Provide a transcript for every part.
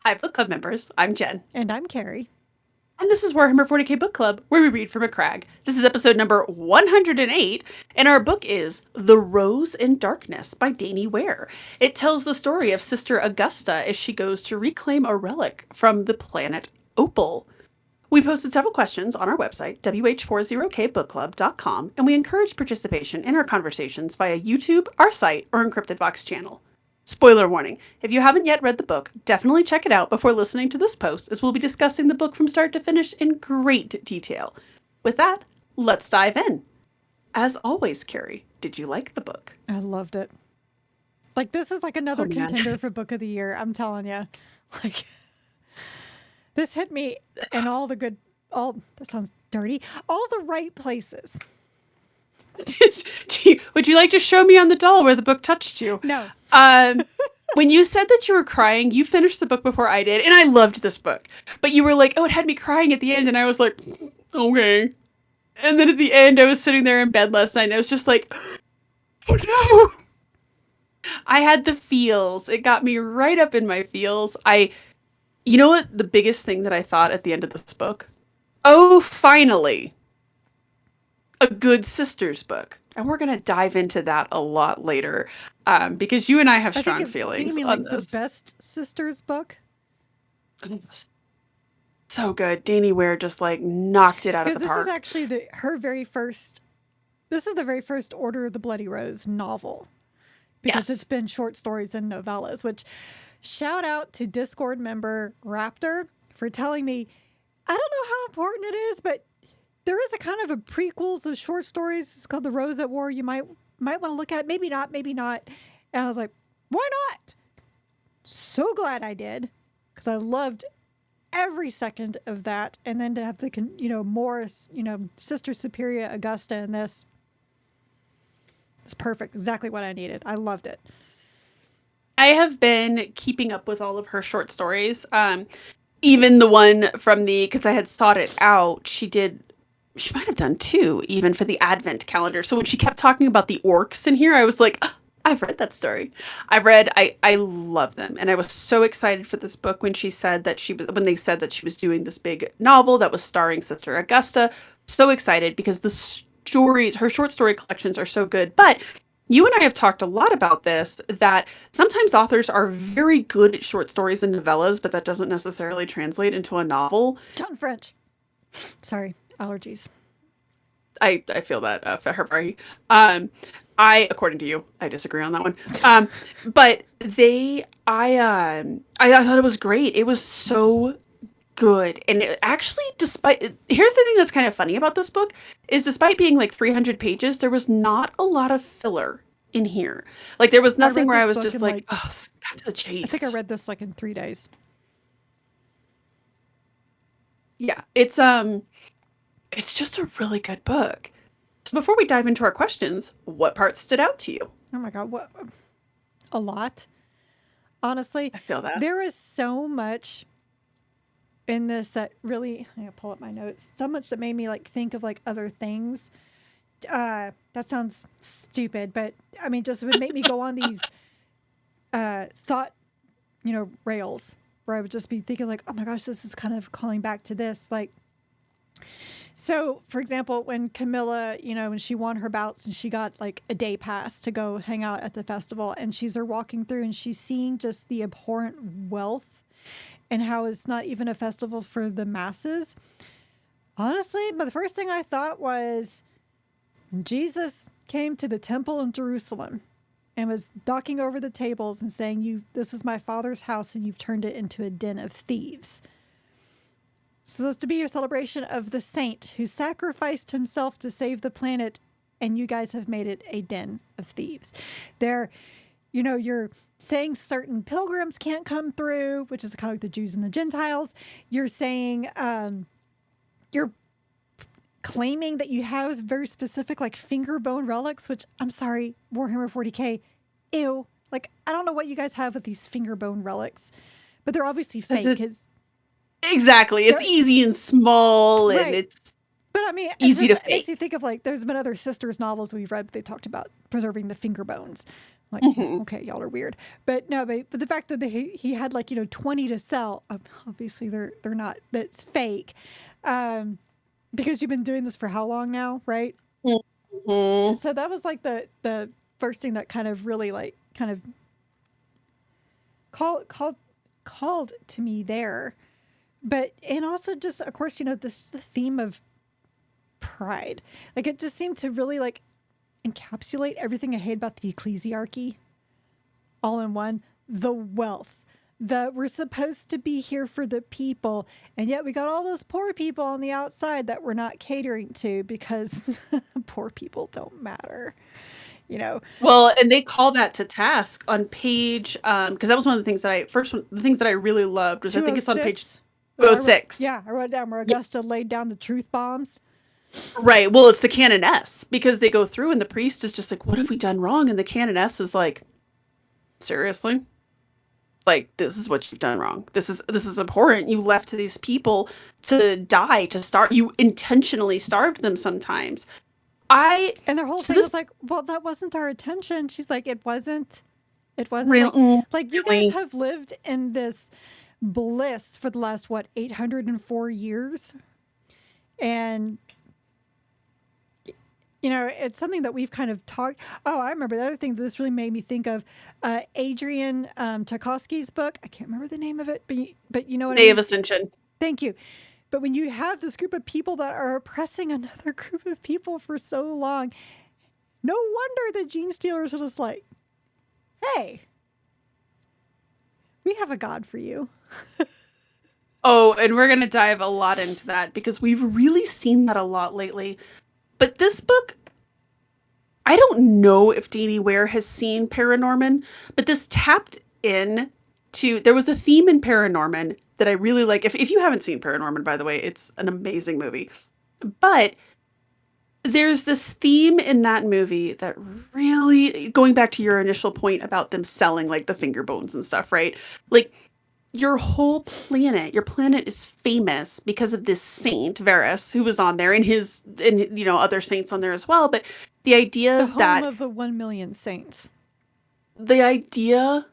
Hi, book club members. I'm Jen. And I'm Carrie. And this is Warhammer 40k Book Club, where we read from a crag. This is episode number 108, and our book is The Rose in Darkness by Dani Ware. It tells the story of Sister Augusta as she goes to reclaim a relic from the planet Opal. We posted several questions on our website, WH40kbookclub.com, and we encourage participation in our conversations via YouTube, our site, or Encrypted Vox channel. Spoiler warning, if you haven't yet read the book, definitely check it out before listening to this post, as we'll be discussing the book from start to finish in great detail. With that, let's dive in. As always, Carrie, did you like the book? I loved it. Like, this is like another Oh, man. contender for Book of the Year. I'm telling you. Like, this hit me in all the good, that sounds dirty, all the right places. Would you like to show me on the doll where the book touched you? No. When you said that you were crying, you finished the book before I did, and I loved this book. But you were like, oh, it had me crying at the end, and I was like, okay. And then at the end, I was sitting there in bed last night, and I was just like, oh no. I had the feels. It got me right up in my feels. You know what? The biggest thing that I thought at the end of this book? Oh, finally. A good sisters book. And we're going to dive into that a lot later because you and I have strong feelings you mean on like this. the best sisters book? So good. Dani Ware just like knocked it out of the park. This is actually the very first Order of the Bloody Rose novel. Because It's been short stories and novellas, which shout out to Discord member Raptor for telling me, I don't know how important it is, but there is a kind of a prequels of short stories. It's called The Rose at War. You might want to look at. Maybe not. And I was like, why not? So glad I did, because I loved every second of that. And then to have the Morris, Sister Superior Augusta in this. It's perfect. Exactly what I needed. I loved it. I have been keeping up with all of her short stories. Even the one from because I had sought it out, she might have done two, even for the Advent calendar. So when she kept talking about the orcs in here, I was like, oh, I've read that story. I love them. And I was so excited for this book when they said that she was doing this big novel that was starring Sister Augusta. So excited because her short story collections are so good. But you and I have talked a lot about this, that sometimes authors are very good at short stories and novellas, but that doesn't necessarily translate into a novel. John French. Sorry, allergies. I feel that for her. According to you, I disagree on that one. But I thought it was great. It was so good. And here's the thing that's kind of funny about this book is, despite being like 300 pages, there was not a lot of filler in here. Like, there was nothing where I was just like, oh, cut to the chase. I think I read this like in 3 days. Yeah, it's just a really good book. So before we dive into our questions, what parts stood out to you? Oh my God, what a lot. Honestly, I feel that. There is so much in this that really, I'm gonna pull up my notes. So much that made me like think of like other things. That sounds stupid, but I mean, just would make me go on these thought, rails where I would just be thinking like, oh my gosh, this is kind of calling back to this. Like, so for example, when Camilla, when she won her bouts and she got like a day pass to go hang out at the festival, and she's walking through and she's seeing just the abhorrent wealth and how it's not even a festival for the masses. Honestly, but the first thing I thought was Jesus came to the temple in Jerusalem and was knocking over the tables and saying, this is my Father's house and you've turned it into a den of thieves. So it's to be a celebration of the saint who sacrificed himself to save the planet, and you guys have made it a den of thieves. You're saying certain pilgrims can't come through, which is kind of like the Jews and the Gentiles. You're saying, you're claiming that you have very specific like finger bone relics, which I'm sorry, Warhammer 40k, ew. Like, I don't know what you guys have with these finger bone relics, but they're obviously fake. Exactly. It's easy and small, and it's but I mean, easy to fake. It makes you think of like, there's been other sisters novels we've read, but they talked about preserving the finger bones. Like, okay, y'all are weird. But no, but the fact that he had like, 20 to sell, obviously they're not, that's fake. Because you've been doing this for how long now, right? Mm-hmm. So that was like the first thing that kind of really like kind of called to me there. But and also just of course, this is the theme of pride. Like it just seemed to really like encapsulate everything I hate about the ecclesiarchy all in one. The wealth. We're supposed to be here for the people, and yet we got all those poor people on the outside that we're not catering to because poor people don't matter. Well, and they call that to task on page because that was one of the things that the things that I really loved was I think it's on page 206. Yeah, I wrote it down where Augusta laid down the truth bombs. Right. Well, it's the canoness because they go through and the priest is just like, "What have we done wrong?" And the canoness is like, "Seriously? Like this is what you've done wrong. This is abhorrent. You left these people to die, to starve. You intentionally starved them sometimes." And their whole thing was like, well, that wasn't our intention. She's like, it wasn't really, like you guys have lived in this bliss for the last, 804 years. And, it's something that we've kind of talked. Oh, I remember the other thing that this really made me think of, Adrian Tarkovsky's book. I can't remember the name of it, but you know what I mean? Day of Ascension. Thank you. But when you have this group of people that are oppressing another group of people for so long, no wonder the Genestealers are just like, hey, we have a god for you. Oh, and we're going to dive a lot into that because we've really seen that a lot lately. But this book, I don't know if Dani Ware has seen Paranorman, but this tapped in to, there was a theme in Paranorman that I really like. If you haven't seen Paranorman, by the way, it's an amazing movie. But there's this theme in that movie that really, going back to your initial point about them selling like the finger bones and stuff, right? Like your planet is famous because of this saint, Varus, who was on there and other saints on there as well. But the idea the home of the 1 million saints. The idea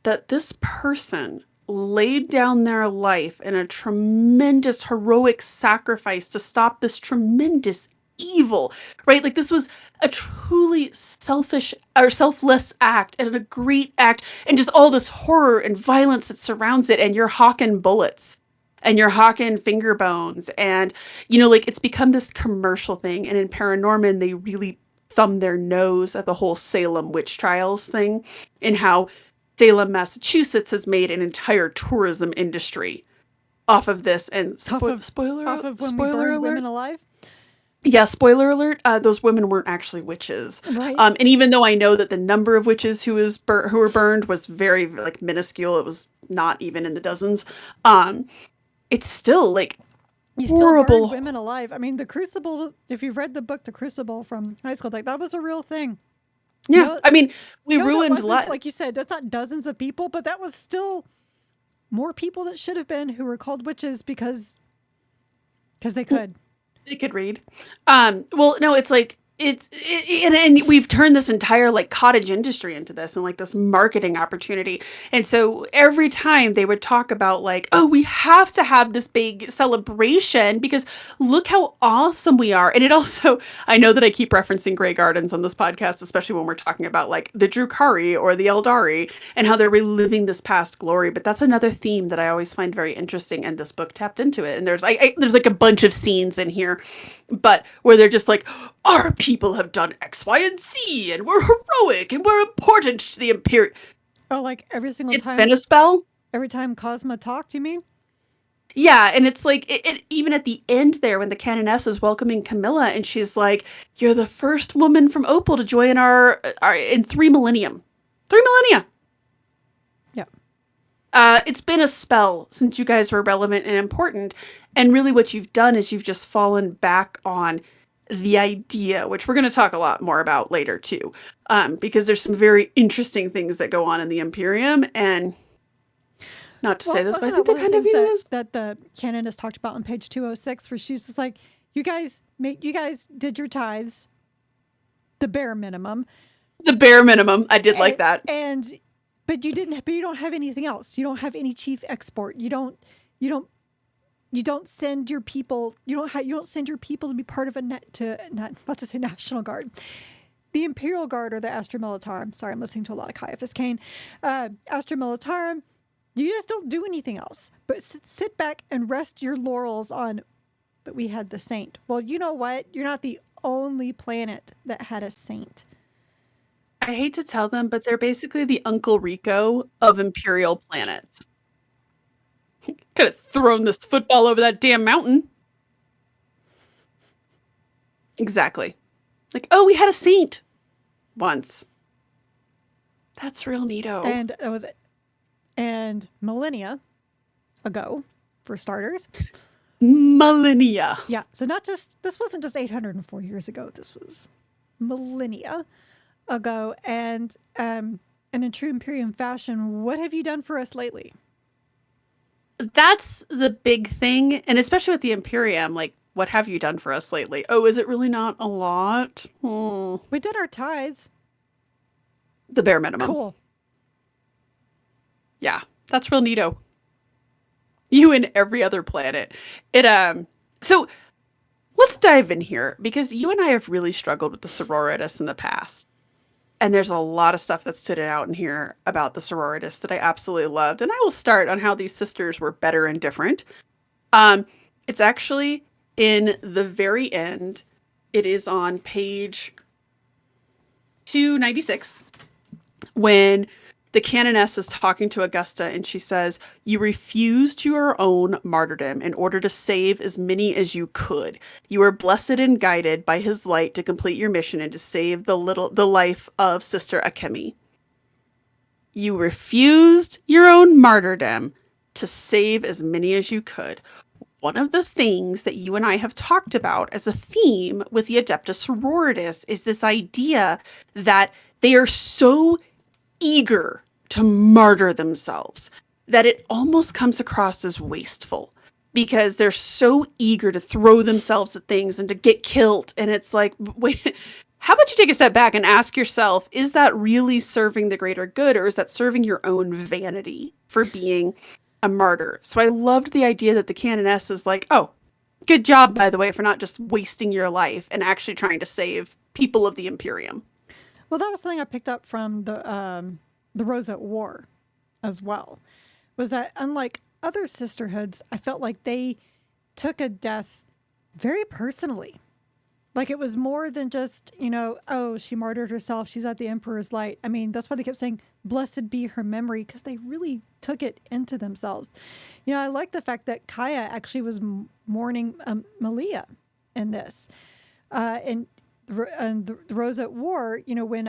that this person laid down their life in a tremendous heroic sacrifice to stop this tremendous evil, right? Like this was a truly selfish or selfless act and a great act and just all this horror and violence that surrounds it. And you're hawking bullets and you're hawking finger bones and, like it's become this commercial thing. And in Paranorman, they really thumb their nose at the whole Salem witch trials thing and how Salem, Massachusetts has made an entire tourism industry off of this. And spoiler alert. Women alive. Yeah, spoiler alert. Those women weren't actually witches, right? And even though I know that the number of witches who were burned was very like minuscule, it was not even in the dozens. It's still like you horrible. Still burned women alive. I mean, the Crucible. If you've read the book, The Crucible from high school, like that was a real thing. Yeah, I mean, we ruined like you said, that's not dozens of people, but that was still more people that should have been who were called witches because they could. They could read. Well, no, it's like and we've turned this entire like cottage industry into this and like this marketing opportunity. And so every time they would talk about like, oh, we have to have this big celebration because look how awesome we are. And it also, I know that I keep referencing Grey Gardens on this podcast, especially when we're talking about like the Drukhari or the Eldari and how they're reliving this past glory. But that's another theme that I always find very interesting. And this book tapped into it. And there's like a bunch of scenes in here, but where they're just like, our people have done X, Y, and Z, and we're heroic, and we're important to the Imperium. Oh, like every single time. It's been a spell. Every time Cosma talked, you mean? Yeah, and it's like, it even at the end there, when the canoness is welcoming Camilla, and she's like, you're the first woman from Opal to join our in 3 millennium. 3 millennia! Yeah. It's been a spell since you guys were relevant and important, and really what you've done is you've just fallen back on the idea, which we're going to talk a lot more about later too, because there's some very interesting things that go on in the Imperium, and not to say this, but I think they're kind of that the canoness talked about on page 206, where she's just like, you guys did your tithes, the bare minimum. The bare minimum. I did like that. And but you didn't. But you don't have anything else. You don't have any chief export. You don't. You don't. You don't send your people. You don't send your people to be part of not to say National Guard, the Imperial Guard or the Astra Militarum. Sorry, I'm listening to a lot of Caiaphas Cain. Astra Militarum. You just don't do anything else, but sit back and rest your laurels on. But we had the Saint. Well, you know what? You're not the only planet that had a Saint. I hate to tell them, but they're basically the Uncle Rico of Imperial planets. Could have thrown this football over that damn mountain. Exactly. Like, oh, we had a saint once. That's real neato. And that was it. And millennia ago, for starters. Millennia. Yeah. So this wasn't just 804 years ago. This was millennia ago. And in true Imperium fashion, what have you done for us lately? That's the big thing. And especially with the Imperium, like, what have you done for us lately? Oh, is it really not a lot? We did our tithes. The bare minimum. Cool. Yeah, that's real neato. You and every other planet. So let's dive in here because you and I have really struggled with the sororitas in the past. And there's a lot of stuff that stood out in here about the sororitas that I absolutely loved. And I will start on how these sisters were better and different. It's actually in the very end. It is on page 296 when the canoness is talking to Augusta and she says, "You refused your own martyrdom in order to save as many as you could. You were blessed and guided by his light to complete your mission and to save the life of Sister Akemi. You refused your own martyrdom to save as many as you could." One of the things that you and I have talked about as a theme with the Adeptus Sororitas is this idea that they are so eager to martyr themselves that it almost comes across as wasteful because they're so eager to throw themselves at things and to get killed. And it's like, wait, how about you take a step back and ask yourself, is that really serving the greater good, or is that serving your own vanity for being a martyr? So I loved the idea that the canoness is like, oh, good job, by the way, for not just wasting your life and actually trying to save people of the Imperium. Well, that was something I picked up from the Rosette War as well, was that unlike other sisterhoods, I felt like they took a death very personally. Like it was more than just, oh, she martyred herself. She's at the Emperor's light. I mean, that's why they kept saying, blessed be her memory, because they really took it into themselves. I like the fact that Kaya actually was mourning Malia in this. And the Rosette War, when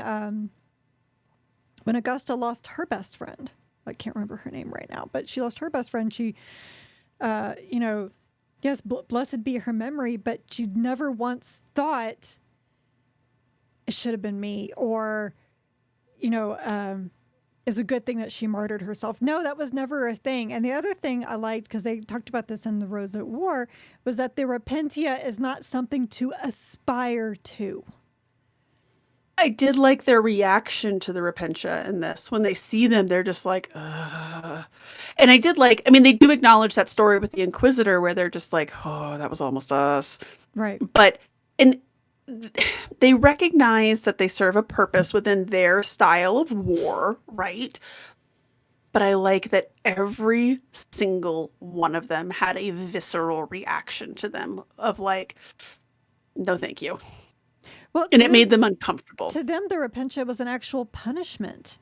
Augusta lost her best friend, I can't remember her name right now, but she lost her best friend. She, yes, blessed be her memory, but she never once thought it should have been me, or, is a good thing that she martyred herself. No, that was never a thing. And the other thing I liked, because they talked about this in the Rosette War, was that the Repentia is not something to aspire to. I did like their reaction to the Repentia in this. When they see them, they're just like, ugh. And I did like, they do acknowledge that story with the Inquisitor where they're just like, oh, that was almost us. Right. But, and they recognize that they serve a purpose within their style of war, right? But I like that every single one of them had a visceral reaction to them of like, no, thank you. Well, and it made them uncomfortable. To them, the Repentia was an actual punishment,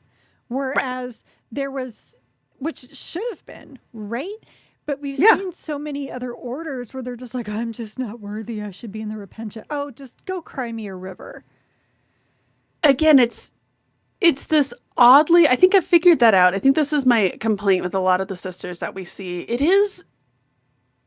whereas there was, which should have been, right? But we've seen so many other orders where they're just like, I'm just not worthy. I should be in the Repentia. Oh, just go cry me a river. Again, it's this oddly, I think I figured that out. I think this is my complaint with a lot of the sisters that we see. It is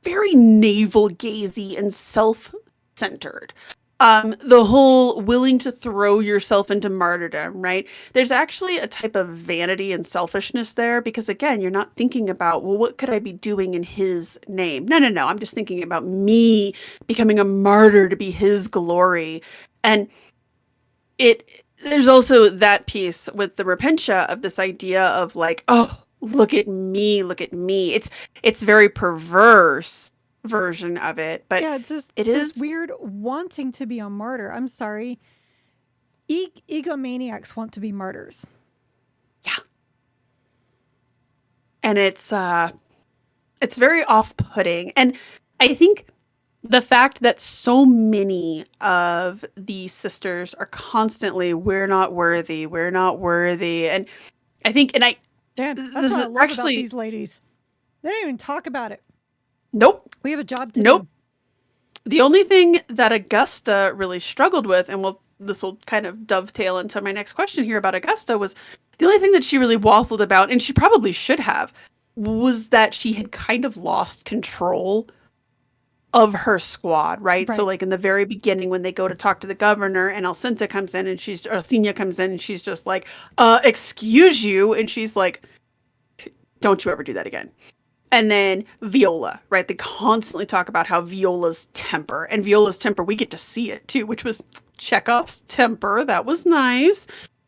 very navel-gazy and self-centered. The whole willing to throw yourself into martyrdom, right? There's actually a type of vanity and selfishness there because, again, you're not thinking about, well, what could I be doing in his name? No. I'm just thinking about me becoming a martyr to be his glory. And there's also that piece with the Repentia of this idea of like, oh, look at me, look at me. It's very perverse version of it, but Yeah, it's just it this is, weird wanting to be a martyr. I'm sorry. Egomaniacs want to be martyrs. yeah. And it's very off-putting. And I think the fact that so many of these sisters are constantly, we're not worthy, we're not worthy. And I think, and I, Yeah, that's this what I is love about actually, these ladies. They don't even talk about it. nope, We have a job to nope. do. The only thing that Augusta really struggled with, and this will kind of dovetail into my next question here about Augusta, was the only thing that she really waffled about, and she probably should have, was that she had kind of lost control of her squad, right? So Right. like in the very beginning when they go to talk to the governor and Alcinta comes in and Alcinia comes in and she's just like, excuse you. And she's like, don't you ever do that again. And then Viola, right? They constantly talk about how Viola's temper, and Viola's temper, we get to see it too, which was Chekhov's temper. That was nice.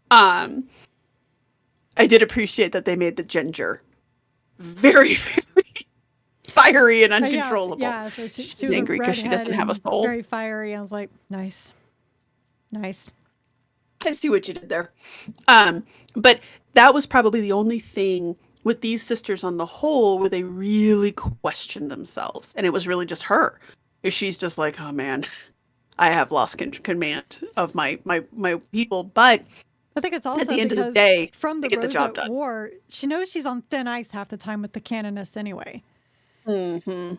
Um, I did appreciate that they made the ginger very, very fiery and uncontrollable. Yeah. So She's she was a angry because she redhead doesn't have a and soul. very fiery. I was like, nice. Nice. I see what you did there. But that was probably the only thing with these sisters on the whole where they really questioned themselves. And it was really just her. She's just like, oh man, I have lost command of my people. But I think it's at also the end of the because day, from they the get the job Rosette done. War, she knows she's on thin ice half the time with the canonists anyway. Mm-hmm.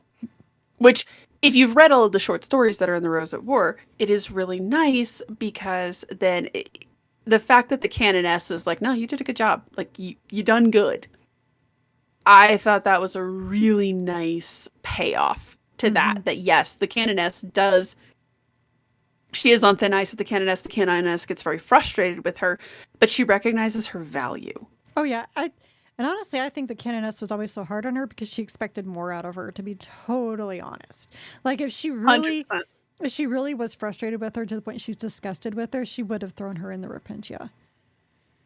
Which, if you've read all of the short stories that are in the Rosette War, it is really nice because then the fact that the canoness is like, no, you did a good job. Like, you done good. I thought that was a really nice payoff to that. That yes, the canoness does. She is on thin ice with the canoness. The canoness gets very frustrated with her, but she recognizes her value. Oh yeah, and honestly, I think the canoness was always so hard on her because she expected more out of her. To be totally honest, like if she 100%. really was frustrated with her to the point she's disgusted with her, she would have thrown her in the Repentia.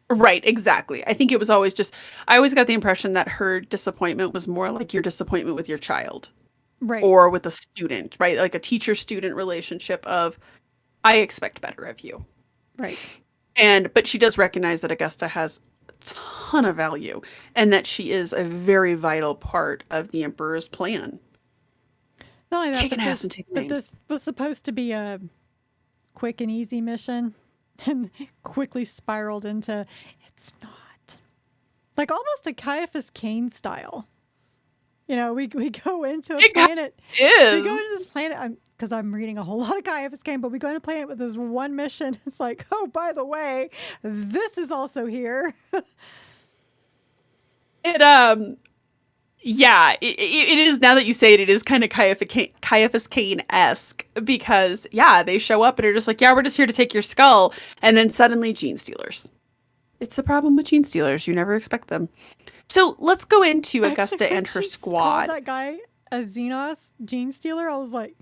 Right, exactly. I think it was always just, I always got the impression that her disappointment was more like your disappointment with your child Right. or with a student, right? Like a teacher-student relationship of, I expect better of you. Right. But she does recognize that Augusta has a ton of value and that she is a very vital part of the Emperor's plan. Not only that, Kicking ass and taking but names. this was supposed to be a quick and easy mission, and quickly spiraled into it's not. Like almost a Caiaphas Cain style. You know, we go into a planet. We go into this planet because I'm reading a whole lot of Caiaphas Cain, but we go into a planet with this one mission. It's like, oh, by the way, this is also here. Yeah, it is, now that you say it, it is kind of Caiaphas Cain-esque because, yeah, they show up and are just like, yeah, we're just here to take your skull. And then suddenly Genestealers. It's the problem with Genestealers. You never expect them. So let's go into Augusta Actually, and her she squad. called that guy a Xenos Genestealer. I was like,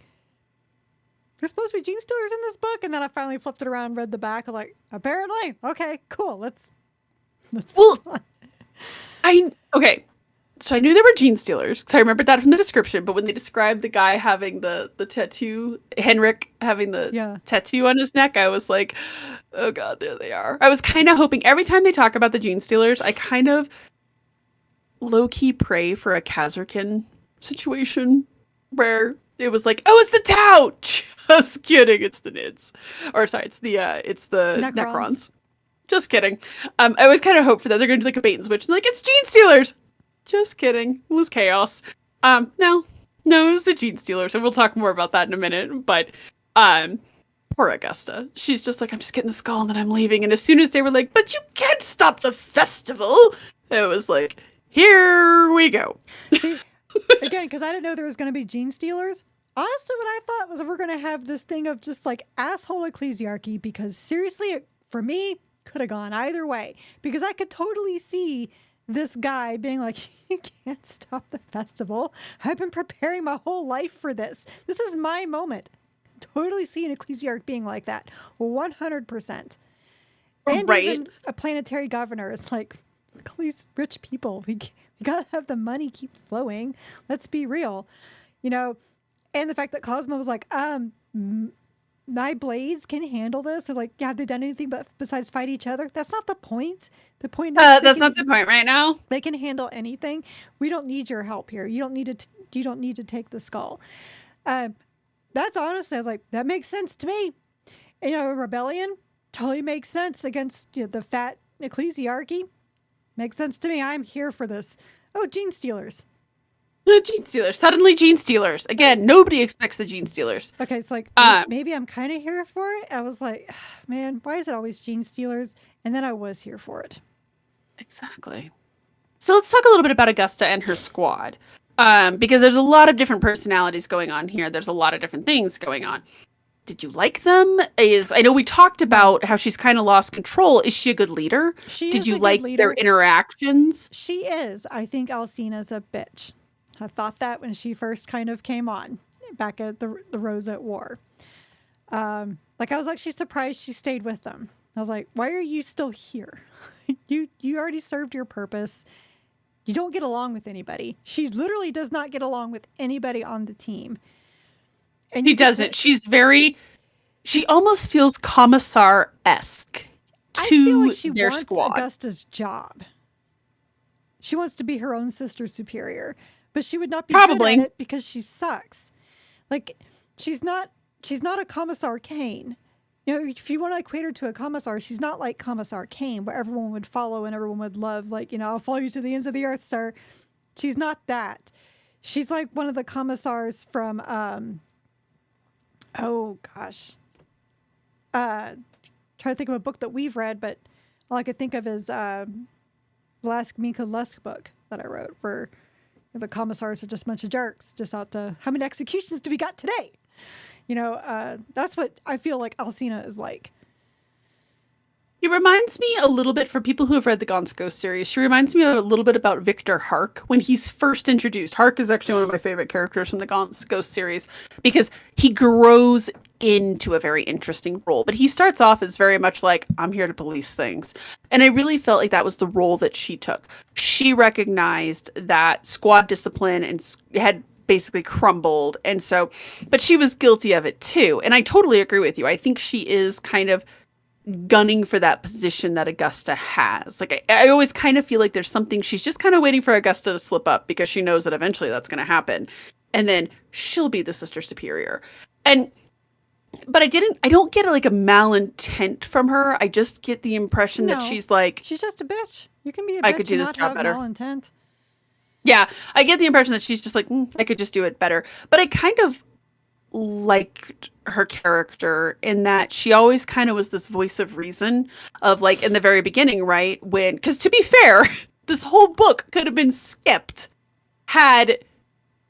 there's supposed to be Genestealers in this book. And then I finally flipped it around and read the back. I'm like, apparently. Okay, cool. Let's Well, okay. So I knew there were Genestealers because I remembered that from the description. But when they described the guy having the tattoo, Henrik having the tattoo on his neck, I was like, oh god, there they are. I was kind of hoping every time they talk about the Genestealers, I kind of low-key pray for a Kazarkin situation where it was like, oh, it's the Tau. Just kidding, it's the Nids. Or sorry, it's the Necrons. Just kidding. I always kind of hope for that. They're going to do like a bait and switch and like, it's Genestealers. Just kidding. It was chaos. No, it was the Genestealers, and we'll talk more about that in a minute. But poor Augusta. She's just like, I'm just getting the skull and then I'm leaving. And as soon as they were like, but you can't stop the festival, it was like, here we go. See, again, because I didn't know there was going to be Genestealers. Honestly, what I thought was we're going to have this thing of just like asshole ecclesiarchy, because seriously, for me, could have gone either way. Because I could totally see this guy being like, you can't stop the festival. I've been preparing my whole life for this. This is my moment. Totally see an ecclesiarch being like that. 100%. And Right. even a planetary governor. It's like, look, all these rich people. We gotta have the money keep flowing. Let's be real, you know. And the fact that Cosmo was like, my blades can handle this. So like, yeah, have they done anything but besides fight each other? That's not the point. The point is That's not the point right now. they can handle anything. We don't need your help here. You don't need to. You don't need to take the skull. That's honestly, I was like, that makes sense to me. You know, rebellion totally makes sense against the fat ecclesiarchy. Makes sense to me. I'm here for this. Oh, Genestealers. Genestealers. Suddenly Genestealers. Again, nobody expects the Genestealers. Okay, it's like maybe I'm kind of here for it. I was like, man, why is it always Genestealers? And then I was here for it. Exactly. So let's talk a little bit about Augusta and her squad. Because there's a lot of different personalities going on here. There's a lot of different things going on. Did you like them? I know we talked about how she's kind of lost control. Is she a good leader? Did you like their interactions? She is. I think Alcina's a bitch. I thought that when she first kind of came on back at the Rosette War. Like I was actually surprised she stayed with them. I was like, why are you still here? you already served your purpose. You don't get along with anybody. She literally does not get along with anybody on the team. And she doesn't. She almost feels Commissar-esque to I feel like she their wants squad. Augusta's job. She wants to be her own sister's superior, but she would not be Probably. good at it because she sucks. Like she's not a Commissar Kane. You know, if you want to equate her to a commissar, she's not like Commissar Kane, where everyone would follow and everyone would love. Like, I'll follow you to the ends of the earth, sir. She's not that. She's like one of the commissars from oh gosh. Trying to think of a book that we've read, but all I could think of is the last Minka Lusk book that I wrote, where the commissars are just a bunch of jerks, just out to how many executions do we got today? That's what I feel like Alcina is like. He reminds me a little bit, for people who have read the Gaunt's Ghost series, she reminds me a little bit about Victor Hark when he's first introduced. Hark is actually one of my favorite characters from the Gaunt's Ghost series because he grows into a very interesting role. But he starts off as very much like, I'm here to police things. And I really felt like that was the role that she took. She recognized that squad discipline and had basically crumbled. And so, but she was guilty of it too. And I totally agree with you. I think she is kind of gunning for that position that Augusta has. Like, I always kind of feel like there's something, she's just kind of waiting for Augusta to slip up because she knows that eventually that's going to happen. And then she'll be the sister superior. But I don't get like a malintent from her. I just get the impression that she's like, she's just a bitch. You can be a bitch I could do and this not job have better. malintent. Yeah, I get the impression that she's just like, I could just do it better. But I kind of liked her character in that she always kind of was this voice of reason of like in the very beginning, right? Because to be fair, this whole book could have been skipped had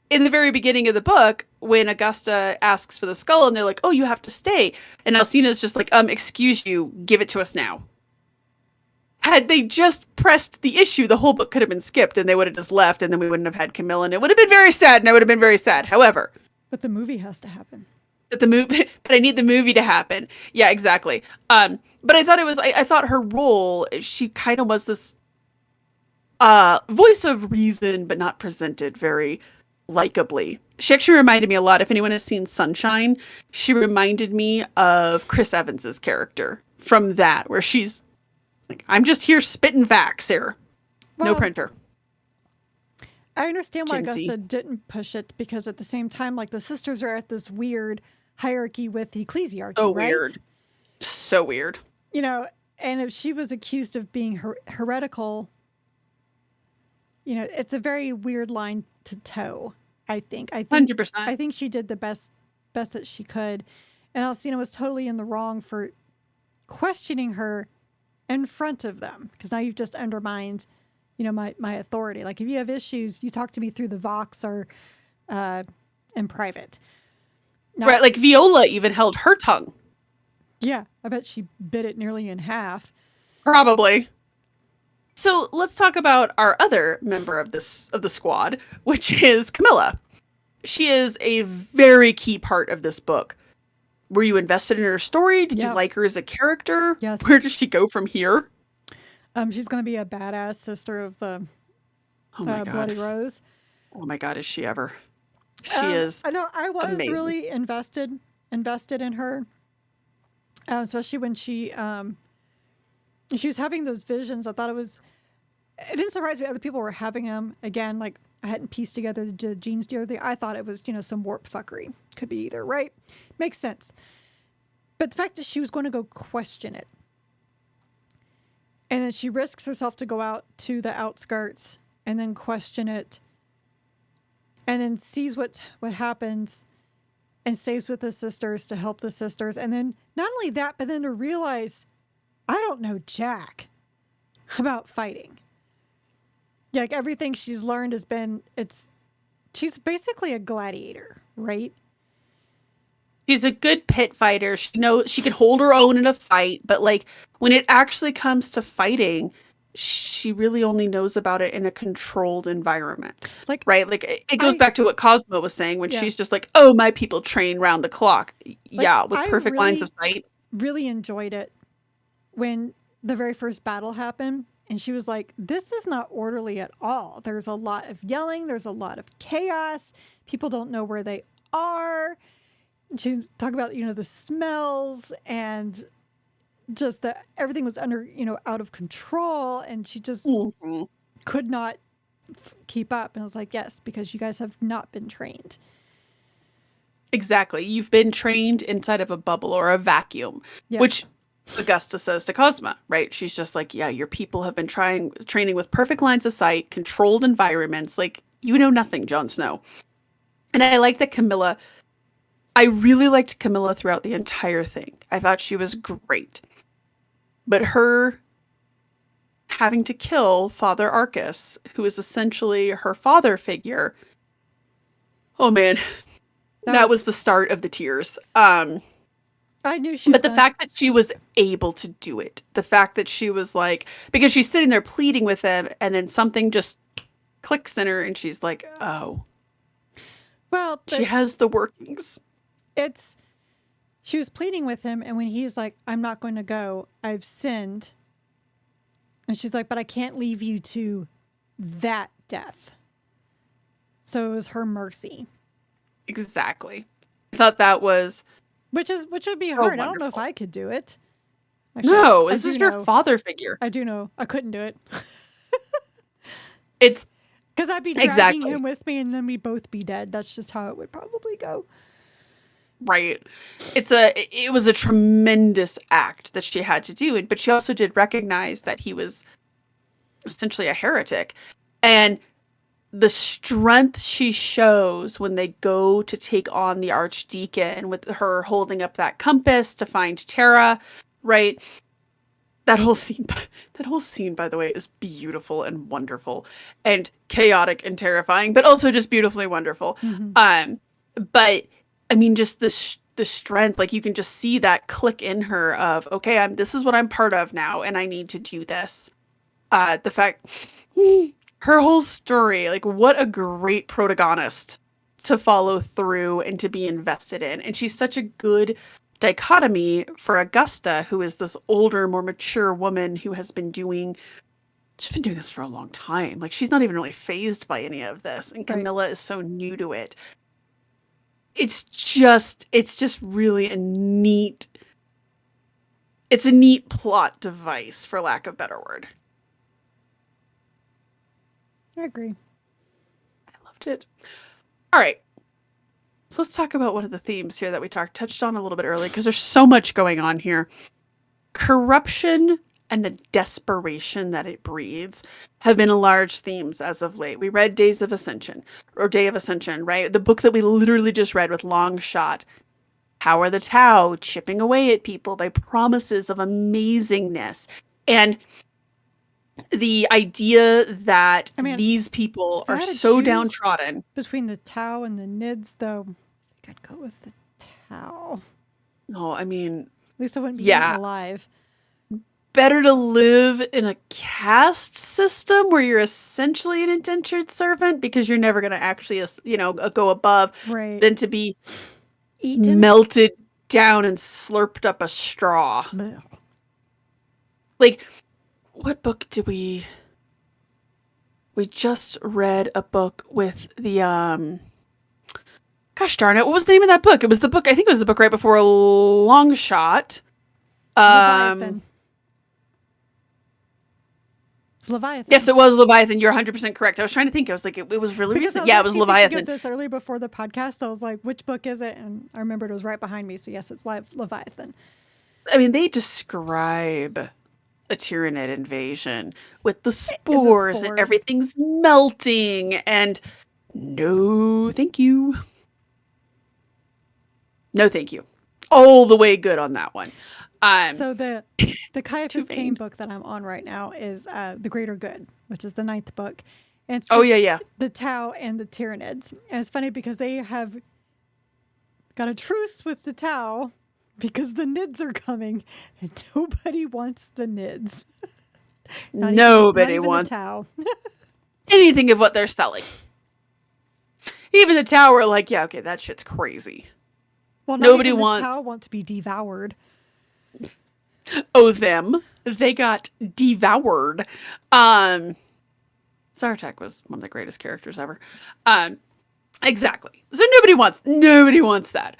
in the very beginning of the book when Augusta asks for the skull and they're like, oh, you have to stay. And Alcina's just like, excuse you, give it to us now. Had they just pressed the issue, the whole book could have been skipped and they would have just left and then we wouldn't have had Camilla and it would have been very sad and I would have been very sad. However, but the movie has to happen. But I need the movie to happen. Yeah, exactly. But I thought I thought her role, she kind of was this voice of reason, but not presented very likably. She actually reminded me a lot. If anyone has seen Sunshine, she reminded me of Chris Evans's character from that, where she's like, I'm just here spitting facts here. Well, no printer. I understand why Kinsey. Augusta didn't push it because at the same time, like the sisters are at this weird hierarchy with the ecclesiarchy, So right? weird. So weird. And if she was accused of being heretical, it's a very weird line to toe. I think 100%. I think she did the best that she could, and Alcina was totally in the wrong for questioning her in front of them because now you've just undermined, my authority. Like if you have issues, you talk to me through the Vox or in private. Now, Right, like Viola even held her tongue. Yeah, I bet she bit it nearly in half. Probably. So let's talk about our other member of the squad, which is Camilla. She is a very key part of this book. were you invested in her story? Did you Yeah. like her as a character? Yes. Where does she go from here? She's going to be a badass sister of the Oh my God. Bloody Rose. Oh my God, is she ever? She is I know I was amazing. really invested in her, especially when she was having those visions. I thought it didn't surprise me other people were having them. Again, like I hadn't pieced together the Genestealer thing. I thought it was, some warp fuckery. Could be either, right? Makes sense. But the fact that she was going to go question it. And then she risks herself to go out to the outskirts and then question it. And then sees what happens and stays with the sisters to help the sisters. And then not only that, but then to realize, I don't know jack about fighting. Yeah, like everything she's learned has been, she's basically a gladiator, right? She's a good pit fighter. She knows she can hold her own in a fight, but like when it actually comes to fighting, she really only knows about it in a controlled environment. Like, right? Like it goes back to what Cosmo was saying when Yeah. she's just like, "Oh, my people train round the clock." Yeah, with I perfect lines of sight. Really enjoyed it when the very first battle happened. And she was like, this is not orderly at all. There's a lot of yelling. There's a lot of chaos. People don't know where they are. And she was talking about, the smells and just that everything was under, out of control. And she just could not keep up. And I was like, yes, because you guys have not been trained. Exactly. You've been trained inside of a bubble or a vacuum, which Augusta says to Cosma, right? She's just like, yeah, your people have been training with perfect lines of sight, controlled environments. Like, you know nothing, Jon Snow. And I like that Camilla, I really liked Camilla throughout the entire thing. I thought she was great. But her having to kill Father Arcus, who is essentially her father figure, oh man, that was the start of the tears. I knew she was. But the fact that she was able to do it, the fact that she was like, because she's sitting there pleading with him, and then something just clicks in her, and she's like, oh. Well, she has the workings. She was pleading with him, and when he's like, I'm not going to go, I've sinned. And she's like, but I can't leave you to that death. So it was her mercy. Exactly. I thought that was... Which would be hard. Wonderful. I don't know if I could do it. Actually, no, this is your father figure. I do know. I couldn't do it. It's... Because I'd be dragging him with me and then we'd both be dead. That's just how it would probably go. Right. It was a tremendous act that she had to do, but she also did recognize that he was essentially a heretic. And the strength she shows when they go to take on the Archdeacon with her holding up that compass to find Tara, right? That whole scene, by the way, is beautiful and wonderful and chaotic and terrifying, but also just beautifully wonderful. Mm-hmm. But I mean, just the strength, like you can just see that click in her of, okay, this is what I'm part of now, and I need to do this. The fact, her whole story, like what a great protagonist to follow through and to be invested in. And she's such a good dichotomy for Augusta, who is this older, more mature woman who has been doing this for a long time. Like she's not even really fazed by any of this. And Camilla is so new to it. It's just really a neat plot device, for lack of a better word. I agree. I loved it. All right. So let's talk about one of the themes here that we touched on a little bit earlier, because there's so much going on here. Corruption and the desperation that it breeds have been large themes as of late. We read Day of Ascension, right? The book that we literally just read with Longshot. How are the Tau chipping away at people by promises of amazingness? And the idea that these people are so downtrodden. Between the Tau and the Nids, though, I think I'd go with the Tau. No, I mean... At least I wouldn't be eaten alive. Better to live in a caste system where you're essentially an indentured servant because you're never going to actually, go above, than to be eaten, melted down and slurped up a straw. Blech. Like, what book did we just read a book with the gosh darn it, what was the name of that book? It was the book, I think it was the book right before a long shot. Leviathan. It's Leviathan. Yes, it was Leviathan. You're 100% correct. I was trying to think. I was like, it was really recent. Yeah, it was Leviathan. Of this earlier before the podcast, I was like, which book is it? And I remembered it was right behind me. So yes, it's Leviathan. I mean, they describe a Tyranid invasion with the spores and everything's melting, and no thank you. No thank you. All the way good on that one. So the Caiaphas Cain book that I'm on right now is The Greater Good, which is the 9th book. And it's the Tau and the Tyranids. And it's funny because they have got a truce with the Tau because the Nids are coming and nobody wants the Nids. Nobody wants the Tau. anything of what they're selling. Even the Tau are like, yeah, okay, that shit's crazy. Well, nobody wants the Tau want to be devoured. Oh, them. They got devoured. Sartek was one of the greatest characters ever. Exactly. So nobody wants that.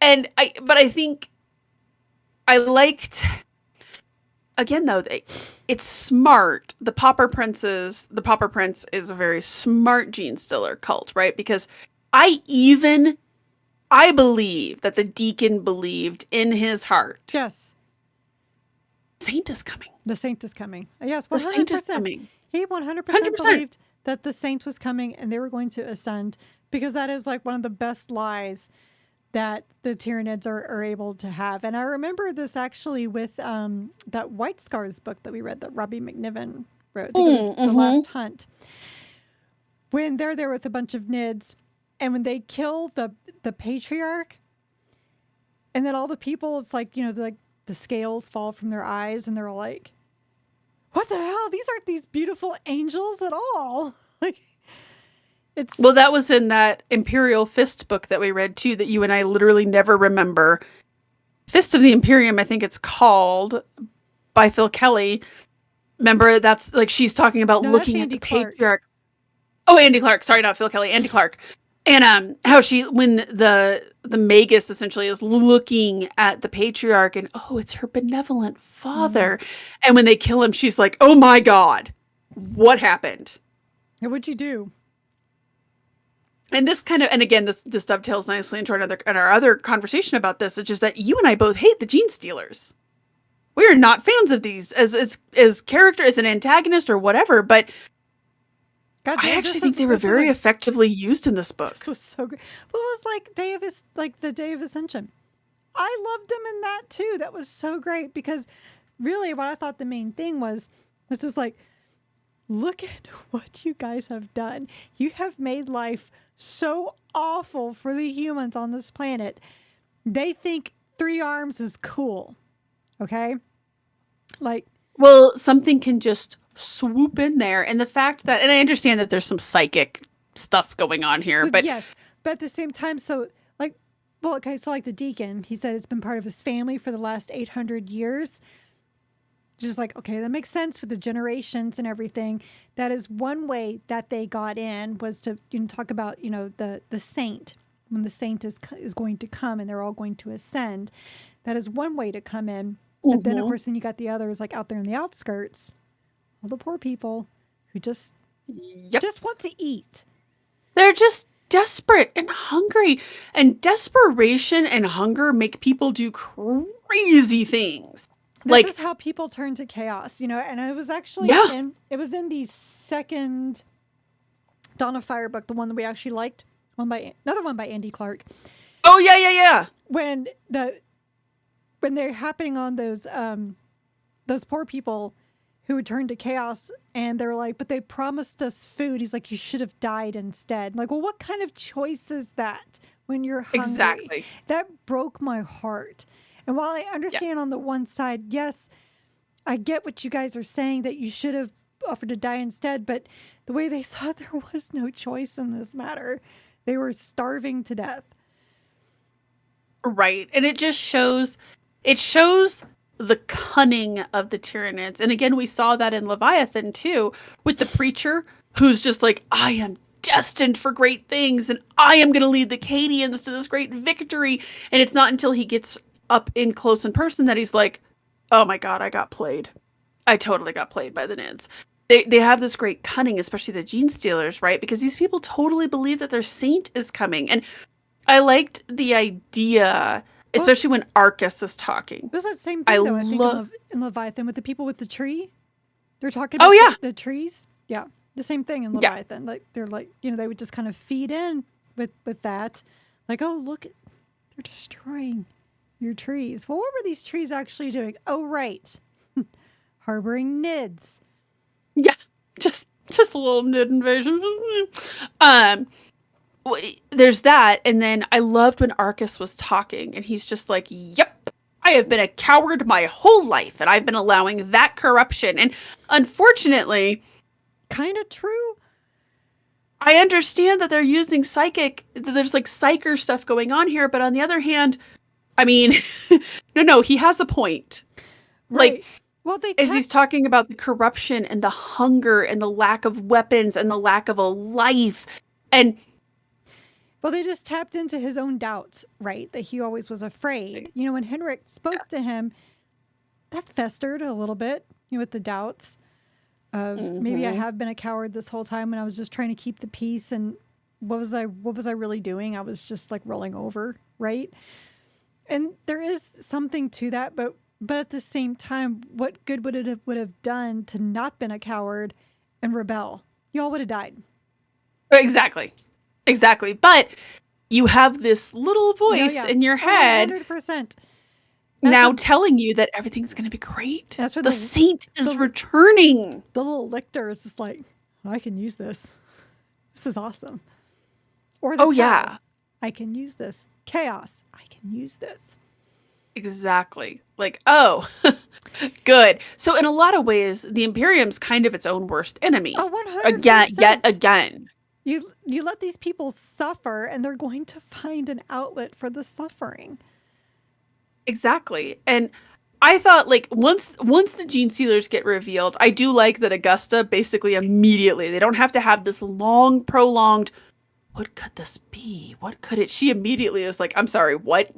And I think I liked, again though, it's smart. The Pauper Prince is a very smart Genestealer cult, right? Because I believe that the deacon believed in his heart. Yes. Saint is coming. The saint is coming. Yes, 100%. The saint is coming. He 100% believed that the saint was coming and they were going to ascend, because that is like one of the best lies that the Tyranids are able to have. And I remember this actually with that White Scars book that we read that Robbie McNiven wrote. I think it was The Last Hunt. When they're there with a bunch of Nids, and when they kill the patriarch, and then all the people, it's like, the scales fall from their eyes and they're all like, what the hell? These aren't these beautiful angels at all. Like, it's... Well, that was in that Imperial Fist book that we read too, that you and I literally never remember. Fist of the Imperium, I think it's called, by Phil Kelly. Remember, that's like, she's talking about looking at the patriarch. Oh, Andy Clark. Sorry, not Phil Kelly. Andy Clark. And how when the Magus essentially is looking at the patriarch and, oh, it's her benevolent father. And when they kill him, she's like, oh my God, what happened? And what'd you do? And this again, this dovetails nicely into our other conversation about this, which is that you and I both hate the Genestealers. We are not fans of these as character, as an antagonist or whatever, but God damn, I actually think they were very effectively used in this book. This was so great. Well, it was like the Day of Ascension. I loved them in that too. That was so great, because really what I thought the main thing was just like, look at what you guys have done. You have made life so awful for the humans on this planet. They think 3 arms is cool. Okay? Like, well, something can just swoop in there, and the fact that, and I understand that there's some psychic stuff going on here, but yes, but at the same time, so like, well, okay, so like the deacon, he said it's been part of his family for the last 800 years. Just like, okay, that makes sense for the generations and everything. That is one way that they got in, was to talk about the saint, when the saint is going to come and they're all going to ascend. That is one way to come in. But then of course, then you got the others like out there in the outskirts. All the poor people who just want to eat. They're just desperate and hungry. And desperation and hunger make people do crazy things. This is how people turn to chaos, and it was actually in the second Dawn of Fire book, the one that we actually liked, another one by Andy Clark. Oh yeah. When they're happening on those poor people who would turn to chaos, and they're like, but they promised us food. He's like, you should have died instead. Like, well, what kind of choice is that when you're hungry? Exactly. That broke my heart. And while I understand on the one side, yes, I get what you guys are saying, that you should have offered to die instead, but the way they saw it, there was no choice in this matter. They were starving to death. Right. And it shows the cunning of the Tyranids. And again, we saw that in Leviathan too, with the preacher who's just like, I am destined for great things and I am going to lead the Cadians to this great victory. And it's not until he gets up in close in person that he's like, oh my God, I got played. I totally got played by the Nids. They have this great cunning, especially the Genestealers, right? Because these people totally believe that their saint is coming. And I liked the idea, Well, especially when Arcus is talking. it was that same thing, though, I think, in Leviathan with the people with the tree. They're talking about the trees. Yeah, the same thing in Leviathan. Like, they're like, they would just kind of feed in with that. Like, oh, look, they're destroying your trees. Well, what were these trees actually doing? Oh, right. Harboring Nids. Yeah, just a little Nid invasion. There's that, and then I loved when Arcus was talking, and he's just like, yep, I have been a coward my whole life, and I've been allowing that corruption. And unfortunately, kind of true. I understand that they're using psychic, there's like psyker stuff going on here, but on the other hand, I mean, no, he has a point. Right. Like, well, as he's talking about the corruption and the hunger and the lack of weapons and the lack of a life. And well, they just tapped into his own doubts, right? That he always was afraid. When Henrik spoke to him, that festered a little bit, with the doubts of maybe I have been a coward this whole time and I was just trying to keep the peace. And what was I really doing? I was just like rolling over, right? And there is something to that, but at the same time, what good would it have done to not been a coward and rebel? You all would have died. Exactly. But you have this little voice in your head 100%. now telling you that everything's going to be great. That's where the saint is returning. The little lictor is just like, I can use this. This is awesome. Or the I can use this. Chaos. I can use this. Exactly. Like, oh, good. So in a lot of ways, the Imperium's kind of its own worst enemy. Oh, 100%. Yet again. You let these people suffer, and they're going to find an outlet for the suffering. Exactly. And I thought, like, once the Genestealers get revealed, I do like that Augusta basically immediately, they don't have to have this long, prolonged, what could this be? What could it? She immediately is like, I'm sorry, what?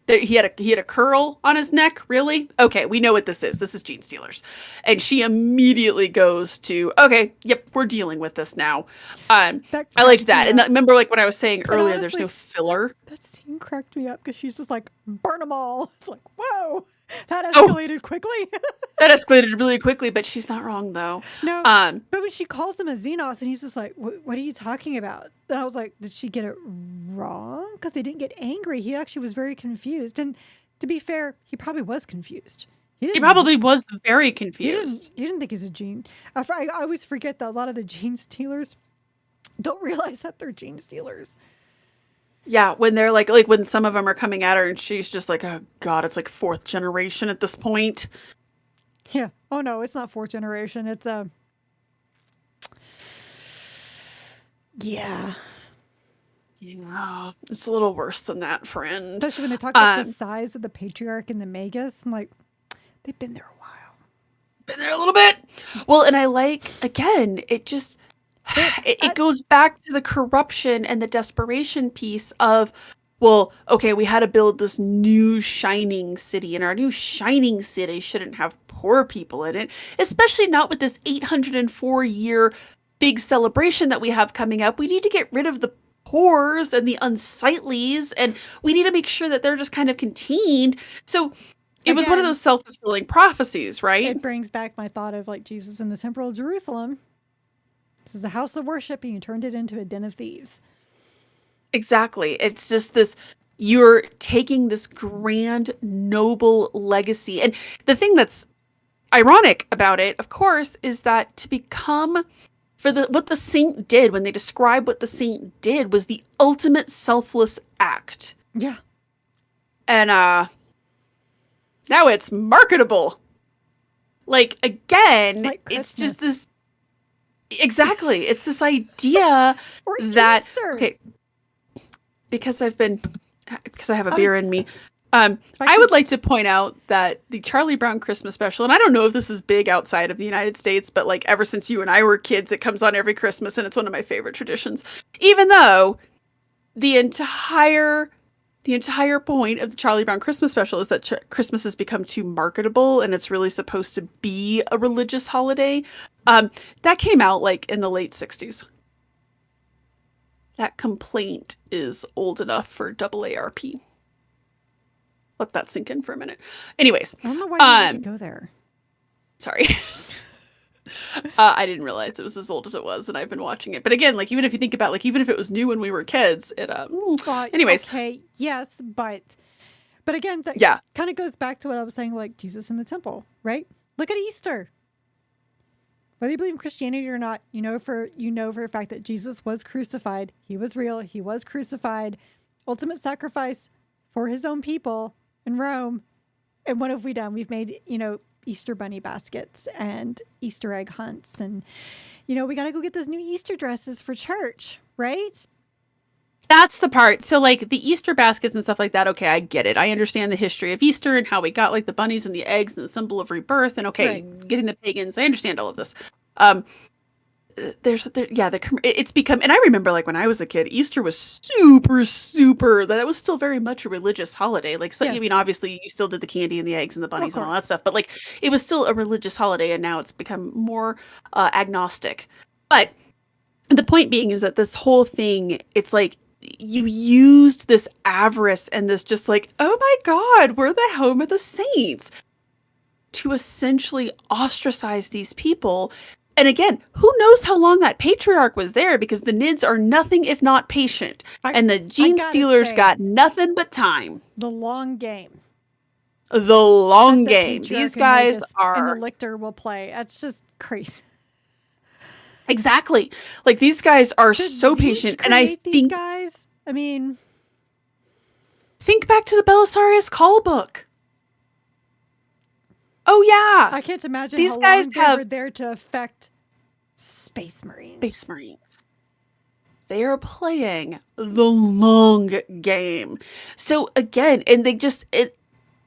He had a curl on his neck, really? Okay, we know what this is. This is Genestealers. And she immediately goes to, okay, yep, we're dealing with this now. I liked that. And remember, like when I was saying earlier, honestly, there's no filler. That scene cracked me up because she's just like, burn them all. It's like, whoa, that escalated quickly. That escalated really quickly, but she's not wrong, though. No, but when she calls him a Xenos, and he's just like, what are you talking about? And I was like, did she get it wrong? Because they didn't get angry. He actually was very confused. And to be fair, he probably was confused. He probably was very confused. He didn't think he's a gene. I always forget that a lot of the Genestealers don't realize that they're Genestealers. Yeah, when they're like when some of them are coming at her and she's just like, oh God, it's like fourth generation at this point. Yeah. Oh no, it's not fourth generation. It's yeah. Yeah, it's a little worse than that, friend. Especially when they talk about the size of the Patriarch and the Magus. I'm like, they've been there a while. Been there a little bit. Well, and I like, again, it just, it goes back to the corruption and the desperation piece of, well, okay, we had to build this new shining city, and our new shining city shouldn't have poor people in it, especially not with this 804-year big celebration that we have coming up. We need to get rid of the poors and the unsightlies, and we need to make sure that they're just kind of contained. So it was one of those self-fulfilling prophecies, right? It brings back my thought of like Jesus in the Temple of Jerusalem. This is a house of worship, and you turned it into a den of thieves. Exactly. It's just this, you're taking this grand, noble legacy. And the thing that's ironic about it, of course, is that to become, what the saint did, when they describe what the saint did, was the ultimate selfless act. Yeah. And now it's marketable. Like, again, like it's just this, it's this idea or that, Easter. okay, because I've been because I have a I mean, beer in me. I I can. would like to point out that the Charlie Brown Christmas special, and I don't know if this is big outside of the United States, but like ever since you and I were kids, it comes on every Christmas, and it's one of my favorite traditions. Even though the entire point of the Charlie Brown Christmas special is that Christmas has become too marketable, and it's really supposed to be a religious holiday. Um, that came out like in the late '60s. That complaint is old enough for AARP. Let that sink in for a minute. Anyways, I don't know why you had to go there. sorry. I didn't realize it was as old as it was, and I've been watching it. But again, like even if you think about like even if it was new when we were kids, it anyways, Okay, yes, but again, that yeah, kind of goes back to what I was saying, like Jesus in the temple, right? Look at Easter. Whether you believe in Christianity or not, you know for a fact that Jesus was crucified. He was real. He was crucified. Ultimate sacrifice for his own people in Rome. And what have we done? We've made, Easter bunny baskets and Easter egg hunts. And, we got to go get those new Easter dresses for church, right? that's the part. So like the Easter baskets and stuff like that. Okay, I get it. I understand the history of Easter and how we got like the bunnies and the eggs and the symbol of rebirth. And okay, Right. getting the pagans. I understand all of this. Um, it's become, and I remember like when I was a kid, Easter was super that was still very much a religious holiday. Like, so I mean, Yes. obviously you still did the candy and the eggs and the Of bunnies and all that course. stuff, but like it was still a religious holiday, and now it's become more agnostic. But the point being is that this whole thing, it's like you used this avarice and this just like, oh my god, we're the home of the saints, to essentially ostracize these people. And again, who knows how long that patriarch was there, because the Nids are nothing if not patient. I And the I Gene gotta Stealers say, got nothing but time. the long game The long that the game. These patriarch and guys Magus and the are lictor will play. That's just crazy. exactly like these guys are Did so Zeech patient. And I create these think guys? I mean, back to the Belisarius Call book. Oh yeah. I can't imagine These how guys long they have were there to affect Space Marines. Space Marines. They are playing the long game. So again, and they just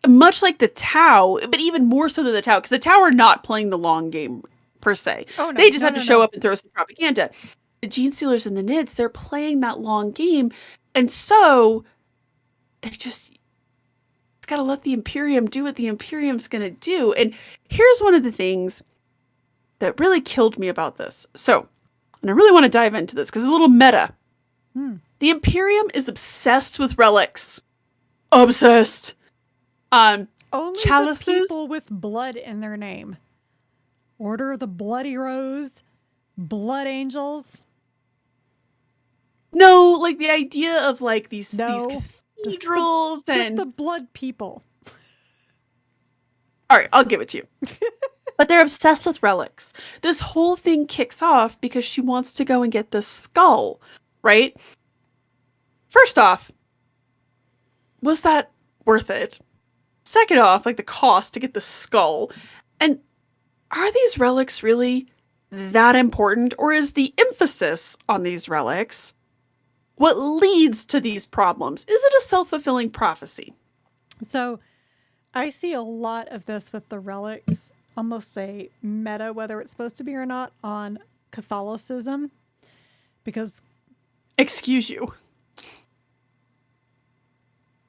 much like the Tau, but even more so than the Tau, because the Tau are not playing the long game per se. Oh no, They just no, have to no, show no. up and throw some propaganda. The Gene Stealers and the Nids, they're playing that long game, and so they just got to let the Imperium do what the Imperium's going to do. And here's one of the things that really killed me about this. So, and I really want to dive into this because it's a little meta. Hmm. The Imperium is obsessed with relics. Obsessed. Only the Chalices. people with blood in their name. Order of the Bloody Rose, Blood Angels. No, like the idea of like these No, cathedrals just and the blood people. all right, I'll give it to you. But they're obsessed with relics. This whole thing kicks off because she wants to go and get this skull, right? First off, was that worth it? Second off, like the cost to get the skull. And are these relics really that important? Or is the emphasis on these relics what leads to these problems? Is it a self-fulfilling prophecy? So I see a lot of this with the relics, almost a meta, whether it's supposed to be or not, on Catholicism. Because Excuse you.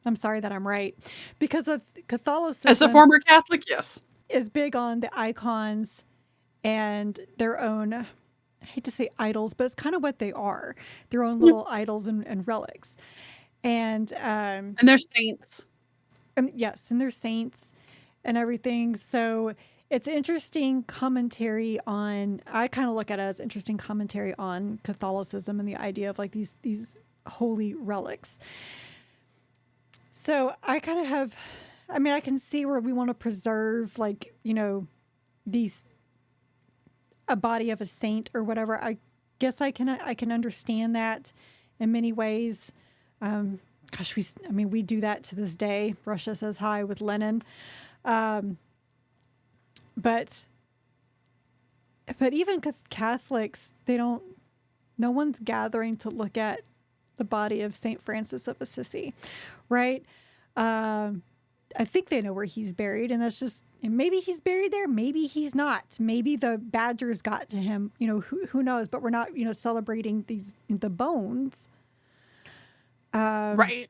I'm sorry that I'm right. Because of Catholicism As a former Catholic, yes. is big on the icons and their own, I hate to say idols, but it's kind of what they are, their own little idols and relics. And And they're saints. yes, and they're saints and everything. So it's interesting commentary on, I kind of look at it as interesting commentary on Catholicism and the idea of like these holy relics. So I kind of have, I mean, I can see where we want to preserve, like, these, a body of a saint or whatever. I guess I can understand that in many ways. Gosh, we do that to this day. Russia says hi with Lenin. But even because Catholics, no one's gathering to look at the body of Saint Francis of Assisi right? I think they know where he's buried, and that's just, and maybe he's buried there, maybe he's not. Maybe the badgers got to him. You know, who knows? But we're not, celebrating the bones. Right.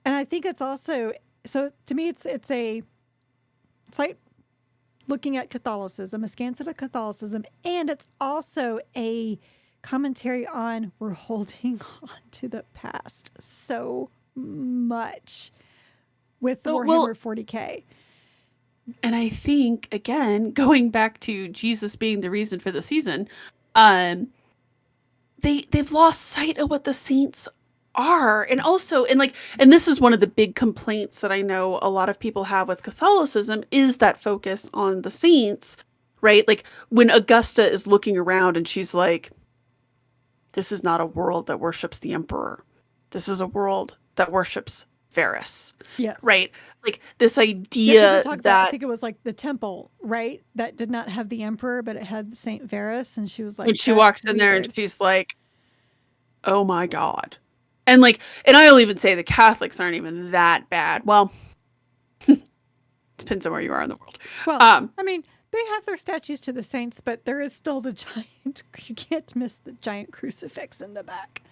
And I think it's also, so to me, it's like looking at Catholicism, askance at Catholicism, and it's also a commentary on we're holding on to the past so much with Warhammer 40k. And I think, again, going back to Jesus being the reason for the season, they've lost sight of what the saints are. And also, and this is one of the big complaints that I know a lot of people have with Catholicism, is that focus on the saints, right? Like when Augusta is looking around and she's like, this is not a world that worships the emperor. This is a world that worships Varys. Yes. Right? Like this idea that I think it was like the temple, right? That did not have the emperor, but it had Saint Varys, and she was like, and she walks in there and she's like, oh my God. And I'll even say the Catholics aren't even that bad. Well, depends on where you are in the world. Well, I mean, they have their statues to the saints, but there is still the giant, you can't miss the giant crucifix in the back.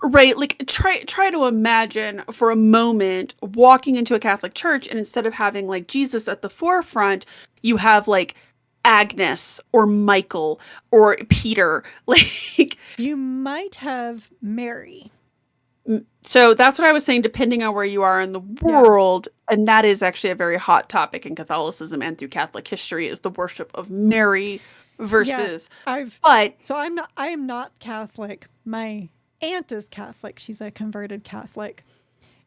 Right. Like try to imagine for a moment walking into a Catholic church, and instead of having like Jesus at the forefront, you have like Agnes or Michael or Peter. Like you might have Mary. So that's what I was saying, depending on where you are in the world. Yeah. And that is actually a very hot topic in Catholicism and through Catholic history, is the worship of Mary versus. Yeah, I am not Catholic. My aunt is Catholic. She's a converted Catholic.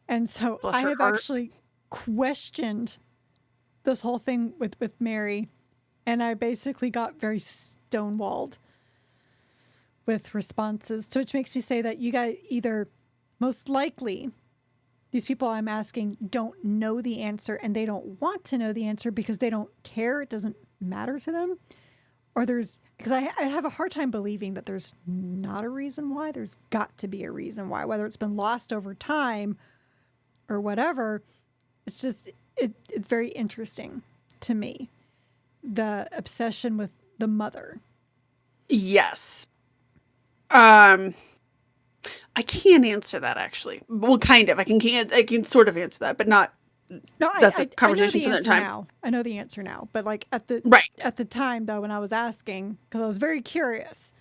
And so I have actually questioned this whole thing with Mary. And I basically got very stonewalled with responses, to which makes me say that you guys either, most likely, these people I'm asking don't know the answer, and they don't want to know the answer because they don't care. It doesn't matter to them. Or because I have a hard time believing that there's not a reason why. There's got to be a reason why, whether it's been lost over time or whatever. It's just, it's very interesting to me, the obsession with the mother. Yes. I can't answer that, actually. Well, kind of. I can sort of answer that, but not. No, that's a conversation for that time. Now. I know the answer now, but like at the time though, when I was asking, because I was very curious,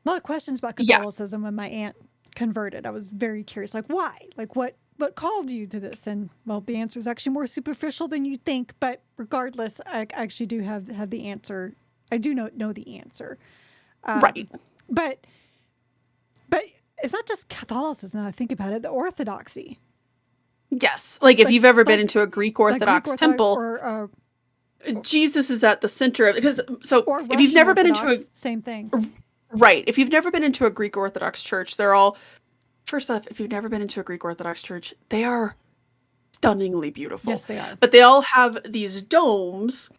a lot of questions about Catholicism when my aunt converted. I was very curious, like why, like what called you to this? And well, the answer is actually more superficial than you think. But regardless, I actually do have the answer. I do know the answer. Right. But it's not just Catholicism. Now I think about it, the Orthodoxy. Yes. Like if you've ever been into a Greek Orthodox temple, or Jesus is at the center of, because if you've never been into same thing. Right. If you've never been into a Greek Orthodox church, they're all, first off, if you've never been into a Greek Orthodox church, they are stunningly beautiful. Yes, they are. But they all have these domes,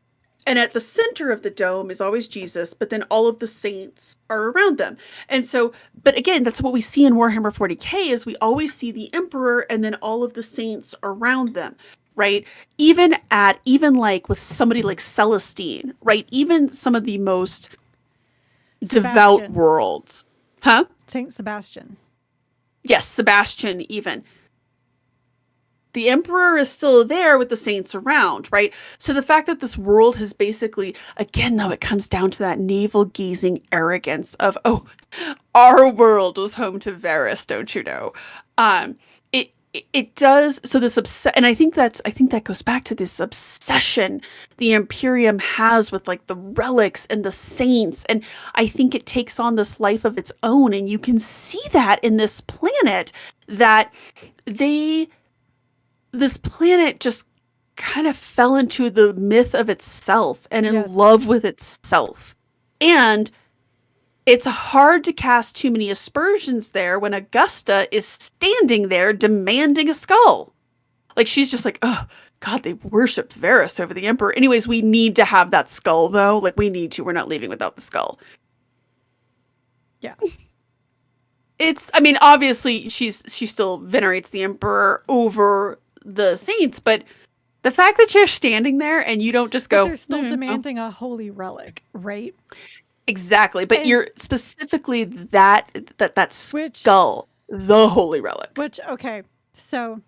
and at the center of the dome is always Jesus, but then all of the saints are around them. And so, but again, that's what we see in Warhammer 40k, is we always see the emperor and then all of the saints around them, right? Even like with somebody like Celestine, right? Even some of the most devout worlds. Huh? Saint Sebastian. Yes, Sebastian even. The emperor is still there with the saints around, right? So the fact that this world has basically, again, though, it comes down to that navel-gazing arrogance of, oh, our world was home to Varys, don't you know? It does. So this and I think that goes back to this obsession the Imperium has with like the relics and the saints, and I think it takes on this life of its own, and you can see that in this planet, that this planet just kind of fell into the myth of itself and in love with itself. And it's hard to cast too many aspersions there when Augusta is standing there demanding a skull. Like, she's just like, oh, God, they worshipped Varys over the Emperor. Anyways, we need to have that skull, though. Like, we need to. We're not leaving without the skull. Yeah. I mean, obviously she still venerates the Emperor over the saints, but the fact that you're standing there and you don't just But go, they're still "Mm, no." demanding a holy relic, right? Exactly, but And you're specifically that which, skull, the holy relic. okay, so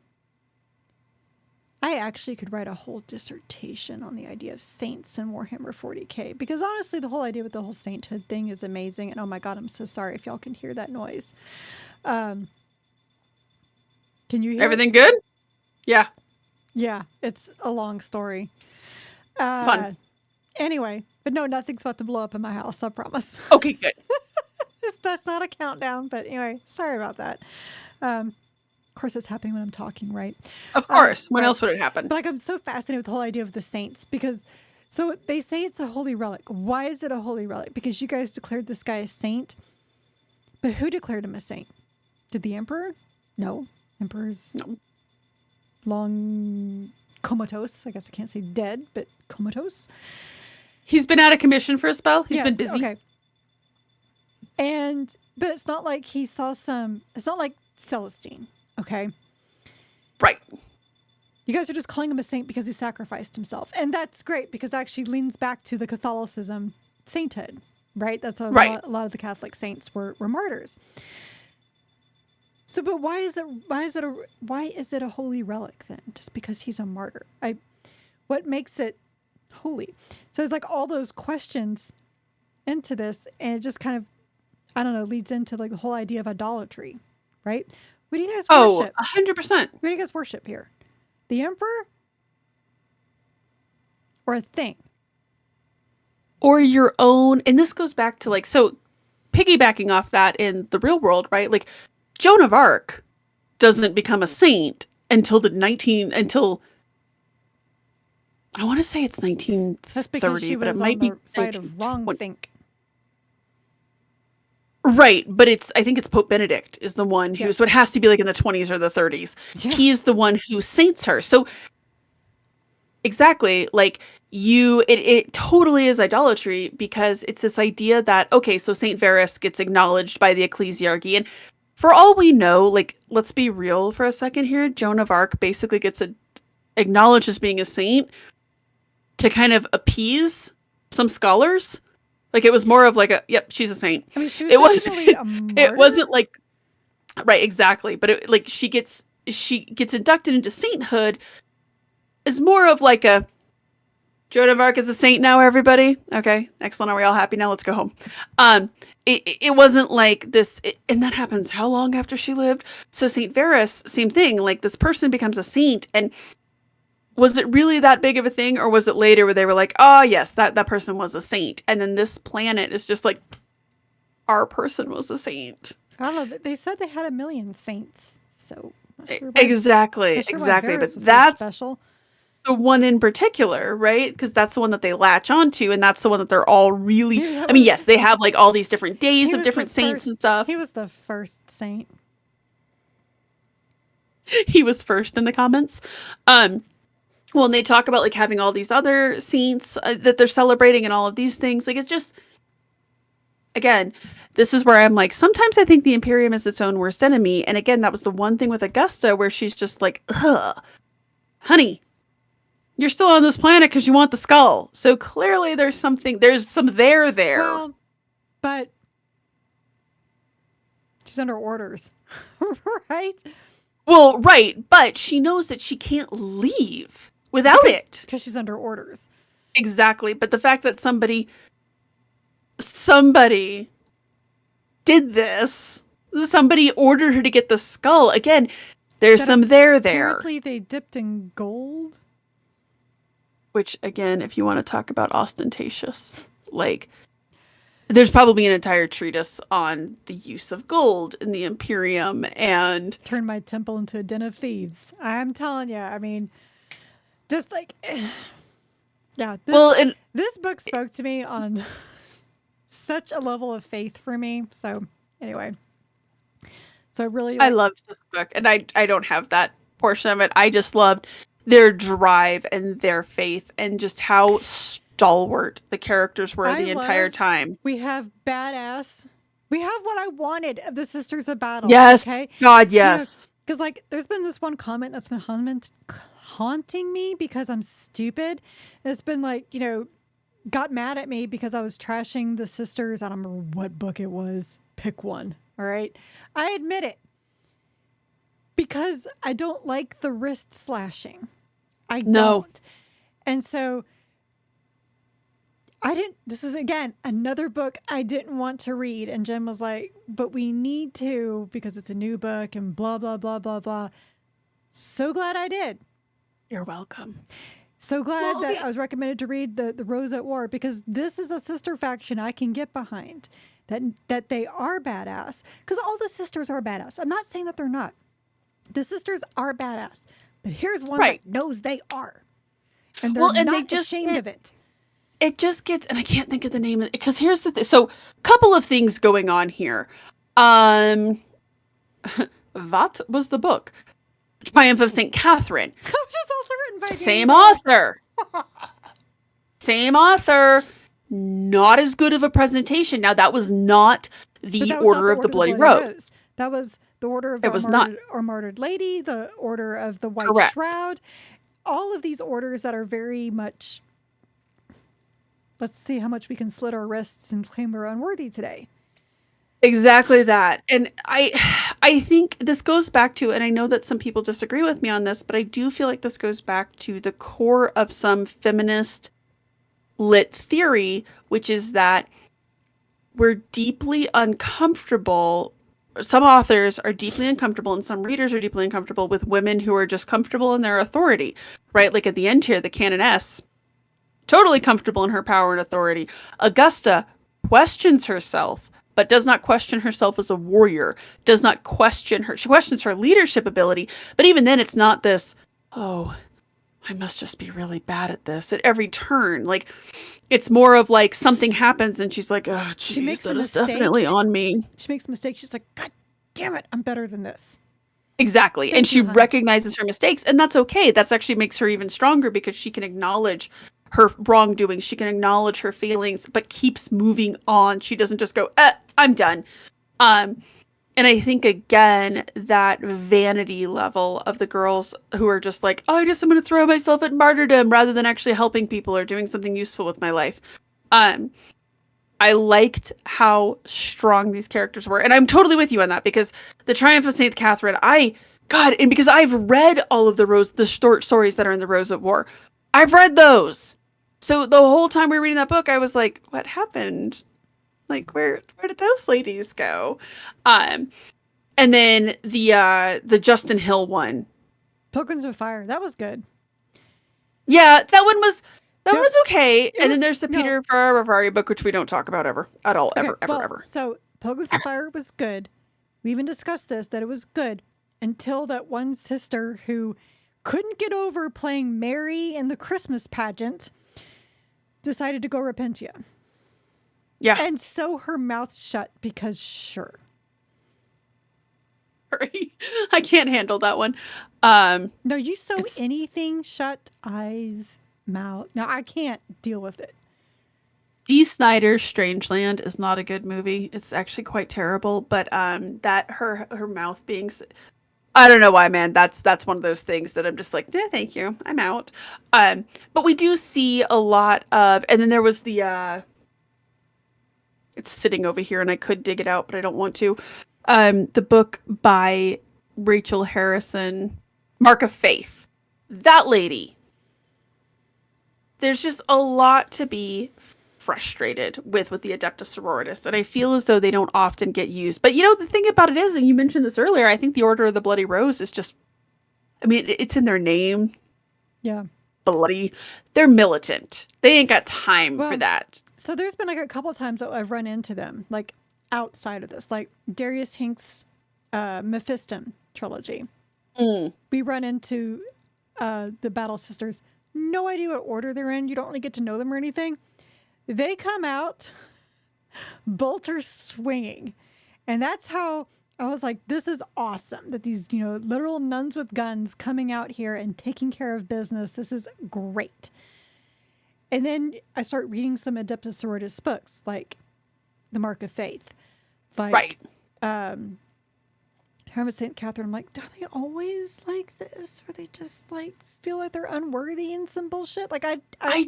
I actually could write a whole dissertation on the idea of saints in Warhammer 40k, because honestly, the whole idea with the whole sainthood thing is amazing. And oh my god, I'm so sorry if y'all can hear that noise. Can you hear Everything good? Yeah, Yeah, it's a long story. fun. Anyway, but no, nothing's about to blow up in my house, I promise. Okay, good. That's not a countdown, but anyway, sorry about that. Of course, it's happening when I'm talking, right? Of course. When Right. else would it happen? But like, I'm so fascinated with the whole idea of the saints because, so they say it's a holy relic. Why is it a holy relic? Because you guys declared this guy a saint, but who declared him a saint? Did the emperor? No, emperor's No. long comatose. I guess I can't say dead, but comatose. He's been out of commission for a spell. He's been busy. Okay. But it's not like he saw some. It's not like Celestine. Okay. Right. You guys are just calling him a saint because he sacrificed himself, and that's great because it actually leans back to the Catholicism sainthood, right? That's a lot of the Catholic saints were martyrs. So, but why is it a holy relic then? Just because he's a martyr? What makes it holy? So it's like all those questions into this, and it just kind of, I don't know, leads into like the whole idea of idolatry, right? What do you guys worship? 100%. What do you guys worship here? The emperor or a thing? Or your own, and this goes back to like, so piggybacking off that in the real world, right? Like Joan of Arc doesn't become a saint until I want to say it's 1930, That's because she but was it might on be the side of wrong think. Right, but I think it's Pope Benedict is the one who, so it has to be like in the 20s or the 30s. Yeah. He's the one who saints her. So exactly, like it totally is idolatry because it's this idea that, okay, so Saint Varus gets acknowledged by the ecclesiarchy, and for all we know, like, let's be real for a second here, Joan of Arc basically gets acknowledged as being a saint to kind of appease some scholars. Like it was more of like yep, she's a saint. I mean, she was definitely a martyr. It wasn't like, right, exactly. But it, like she gets inducted into sainthood is more of like a Joan of Arc is a saint now, everybody. Okay, excellent. Are we all happy now? Let's go home. It wasn't like this, and that happens how long after she lived? So Saint Varus, same thing. Like this person becomes a saint, and was it really that big of a thing, or was it later where they were like, oh yes, that person was a saint, and then this planet is just like, our person was a saint. I don't know. They said they had 1 million saints, so sure exactly. But that's so special. The one in particular, right? Because that's the one that they latch onto, and that's the one that they're all really. I mean, yes, they have like all these different days of different saints and stuff. He was the first saint. He was first in the comments. Well, and they talk about like having all these other saints that they're celebrating and all of these things. Like it's just, again, this is where I'm like, sometimes I think the Imperium is its own worst enemy. And again, that was the one thing with Augusta where she's just like, ugh, honey, you're still on this planet because you want the skull. So clearly there's some there. Well, but she's under orders, right? Well, right. But she knows that she can't leave without it. Because she's under orders. Exactly. But the fact that somebody did this, somebody ordered her to get the skull. Again, there's some there. Apparently they dipped in gold. Which, again, if you want to talk about ostentatious, like, there's probably an entire treatise on the use of gold in the Imperium and... Turn my temple into a den of thieves. I'm telling you, I mean, just like... Yeah. This book spoke to me on such a level of faith for me. So, anyway. So, I loved this book, and I don't have that portion of it. I just loved their drive and their faith and just how stalwart the characters were the entire time. We have We have what I wanted of the Sisters of Battle. Yes. Okay. God, yes. Because like there's been this one comment that's been haunting me because I'm stupid. It's been like, got mad at me because I was trashing the sisters. I don't remember what book it was. Pick one. All right. I admit it. Because I don't like the wrist slashing. I don't. And so this is again another book I didn't want to read. And Jen was like, but we need to because it's a new book and blah, blah, blah, blah, blah. So glad I did. You're welcome. So glad that I was recommended to read the Rose at War because this is a sister faction I can get behind. That they are badass. Because all the sisters are badass. I'm not saying that they're not. The sisters are badass. But here's one that knows they are. And they're not ashamed of it. It just gets, and I can't think of the name of it, because here's the thing. So, couple of things going on here. What was the book? Triumph of St. Catherine. Which is also written by Same author. Same author. Not as good of a presentation. Now, that was not the Order of the Bloody Rose. That was the Order of or Martyred Lady, the Order of the White Shroud. All of these orders that are very much, let's see how much we can slit our wrists and claim we're unworthy today. Exactly that. And I think this goes back to, and I know that some people disagree with me on this, but I do feel like this goes back to the core of some feminist lit theory, which is that we're deeply uncomfortable. Some authors are deeply uncomfortable and some readers are deeply uncomfortable with women who are just comfortable in their authority, right? Like at the end here, the Canoness, totally comfortable in her power and authority. Augusta questions herself, but does not question herself as a warrior, does not question her. She questions her leadership ability, but even then it's not this, oh, I must just be really bad at this at every turn. Like, it's more of like something happens and she's like, oh, geez, that is definitely on me. She makes a mistake. She's like, God damn it, I'm better than this. Exactly. And she recognizes her mistakes, and that's okay. That's actually makes her even stronger because she can acknowledge her wrongdoing. She can acknowledge her feelings, but keeps moving on. She doesn't just go, I'm done. And I think, again, that vanity level of the girls who are just like, oh, I guess I'm going to throw myself at martyrdom rather than actually helping people or doing something useful with my life. I liked how strong these characters were. And I'm totally with you on that because the Triumph of St. Catherine, and because I've read all of the short stories that are in the Rose at War, I've read those. So the whole time we were reading that book, I was like, what happened? Like, where did those ladies go? And then the Justin Hill one. Pilgrims of Fire. That was good. Yeah, that one was okay. And then there's the Peter Ferrari book, which we don't talk about ever. So Pilgrims of Fire was good. We even discussed this, that it was good until that one sister who couldn't get over playing Mary in the Christmas pageant decided to go Repentia. Yeah. And sew her mouth shut because sure. Sorry. I can't handle that one. No, you sew anything shut, eyes, mouth. No, I can't deal with it. Dee Snider's Strangeland is not a good movie. It's actually quite terrible, but that her mouth being, I don't know why, man. That's one of those things that I'm just like, no, thank you. I'm out. But we do see a lot of, and then there was the it's sitting over here and I could dig it out, but I don't want to. The book by Rachel Harrison, Mark of Faith. That lady. There's just a lot to be frustrated with the Adeptus Sororitas, and I feel as though they don't often get used. But the thing about it is, and you mentioned this earlier, I think the Order of the Bloody Rose is just, I mean, it's in their name. Yeah. Bloody. They're militant. They ain't got time for that. So there's been like a couple of times that I've run into them, like outside of this, like Darius Hink's Mephiston trilogy. We run into the Battle Sisters. No idea what order they're in. You don't really get to know them or anything. They come out bolter swinging. And that's how I was like, this is awesome that these, literal nuns with guns coming out here and taking care of business. This is great. And then I start reading some Adeptus Sororitas books, like The Mark of Faith. Like, Right. Hermit St. Catherine, I'm like, do they always like this? Or they just like feel like they're unworthy and some bullshit? Like, I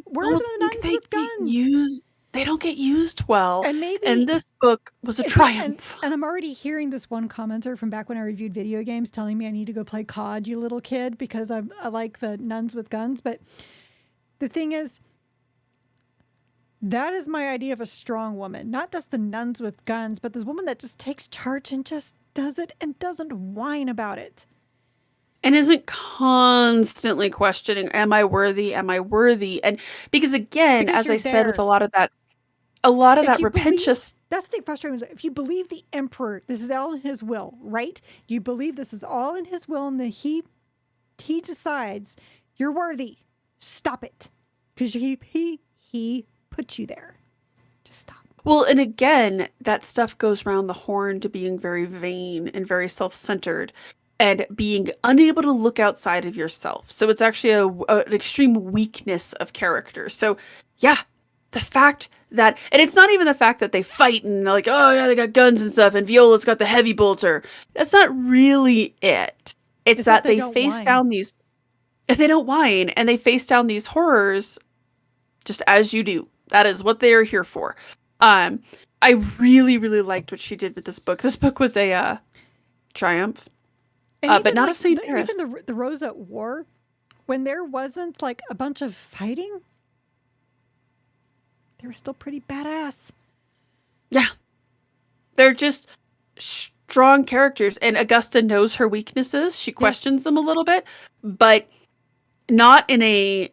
where are don't the think nuns with guns? they don't get used well. And And maybe this book was a see, triumph. and I'm already hearing this one commenter from back when I reviewed video games telling me I need to go play COD, you little kid, because I like the nuns with guns. But the thing is, that is my idea of a strong woman. Not just the nuns with guns, but this woman that just takes charge and just does it and doesn't whine about it. And isn't constantly questioning, am I worthy? Am I worthy? And because again, Because as you're I said, with there. a lot of If that you believe, repentance. that's the thing frustrating. If you believe the emperor, this is all in his will, right? You believe this is all in his will and that he decides you're worthy. Stop it. Because he put you there. Just stop. Well, and again, that stuff goes round the horn to being very vain and very self-centered and being unable to look outside of yourself. So it's actually an extreme weakness of character. So yeah, the fact that, and it's not even the fact that they fight and they're like, oh yeah, they got guns and stuff, and Viola's got the heavy bolter. That's not really it. It's that They they don't face whine. down these, if they don't whine, and they face down these horrors just as you do. That is what they are here for. Um, I really, really liked what she did with this book. This book was a triumph, And but even not like of Saint Paris. even the Rose at War, when there wasn't like a bunch of fighting, they were still pretty badass. Yeah, they're just strong characters, and Augusta knows her weaknesses. She questions them a little bit, but not in a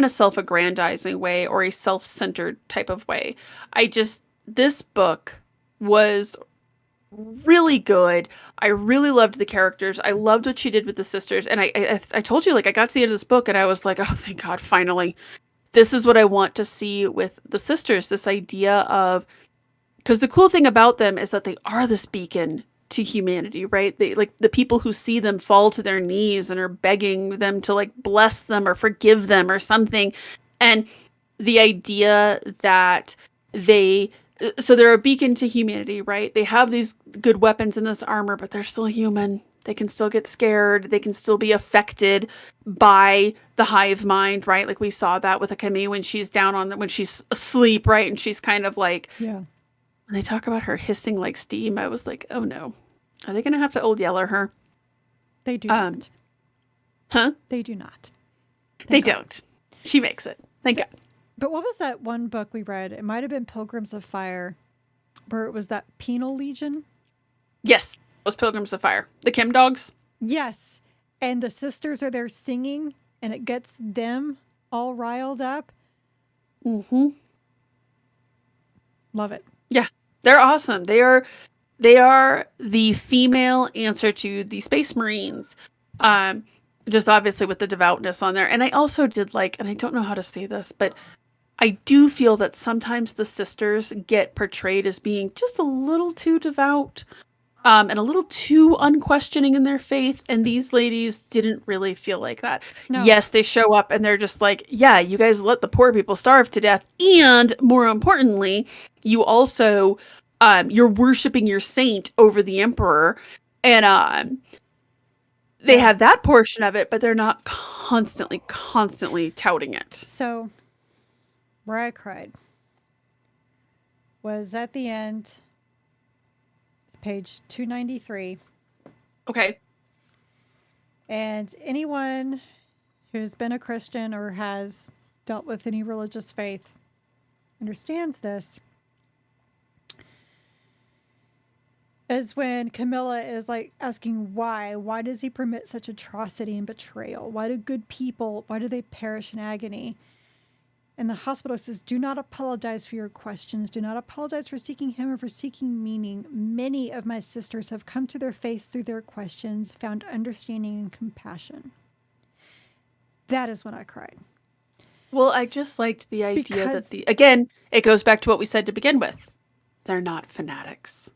self-aggrandizing way or a self-centered type of way. This book was really good. I really loved the characters. I loved what she did with the sisters. And I told you, like, I got to the end of this book and I was like, oh, thank God, finally. This is what I want to see with the sisters. This idea of, because the cool thing about them is that they are this beacon to humanity, right? They, like, the people who see them fall to their knees and are begging them to like bless them or forgive them or something. And the idea that they're a beacon to humanity, right? They have these good weapons and this armor, but they're still human. They can still get scared. They can still be affected by the hive mind, right? Like we saw that with a Camille when she's when she's asleep, right? And she's kind of like, Yeah. when they talk about her hissing like steam, I was like, oh no. Are they going to have to old yeller her? They do not. Huh? They do not. They don't. She makes it. Thank God. But what was that one book we read? It might have been Pilgrims of Fire, where it was that penal legion. Yes. Those Pilgrims of Fire. The Kim dogs. Yes. And the sisters are there singing, and it gets them all riled up. Mm-hmm. Love it. Yeah. They're awesome. They are the female answer to the Space Marines. Just obviously with the devoutness on there. And I also did like, and I don't know how to say this, but I do feel that sometimes the sisters get portrayed as being just a little too devout, and a little too unquestioning in their faith. And these ladies didn't really feel like that. No. Yes, they show up and they're just like, yeah, you guys let the poor people starve to death. And more importantly, you also, you're worshiping your saint over the emperor. And they have that portion of it, but they're not constantly touting it. So, where I cried was at the end. It's page 293. Okay. And anyone who's been a Christian or has dealt with any religious faith understands this. Is when Camilla is like asking why does he permit such atrocity and betrayal? Why do good people, why do they perish in agony? And the hospital says, do not apologize for your questions. Do not apologize for seeking him or for seeking meaning. Many of my sisters have come to their faith through their questions, found understanding and compassion. That is when I cried. Well, I just liked the idea that again, it goes back to what we said to begin with. They're not fanatics.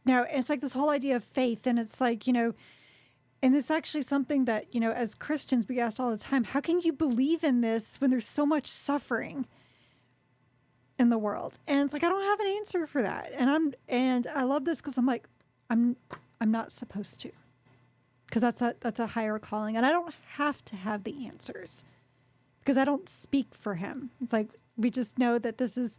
Now, it's like this whole idea of faith, and it's like, and it's actually something that, as Christians, we ask all the time, how can you believe in this when there's so much suffering? in the world? And it's like, I don't have an answer for that. And I love this because I'm like, I'm not supposed to, because that's a higher calling, and I don't have to have the answers because I don't speak for him. It's like, we just know that this is,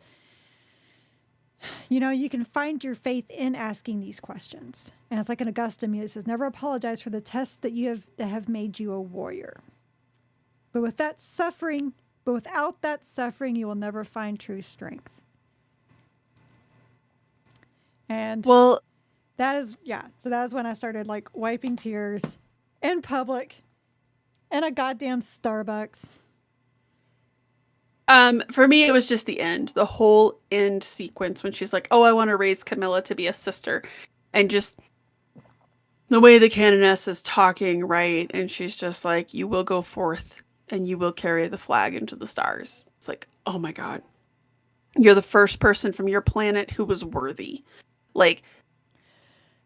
you can find your faith in asking these questions. And it's like an Augustine, it says, never apologize for the tests that have made you a warrior. But without that suffering, you will never find true strength. And Well, so that was when I started like wiping tears in public in a goddamn Starbucks. for me, it was just the end, the whole end sequence when she's like, "Oh, I want to raise Camilla to be a sister," and just the way the canoness is talking, right? And she's just like, "You will go forth, and you will carry the flag into the stars." It's like, oh my god, you're the first person from your planet who was worthy. Like,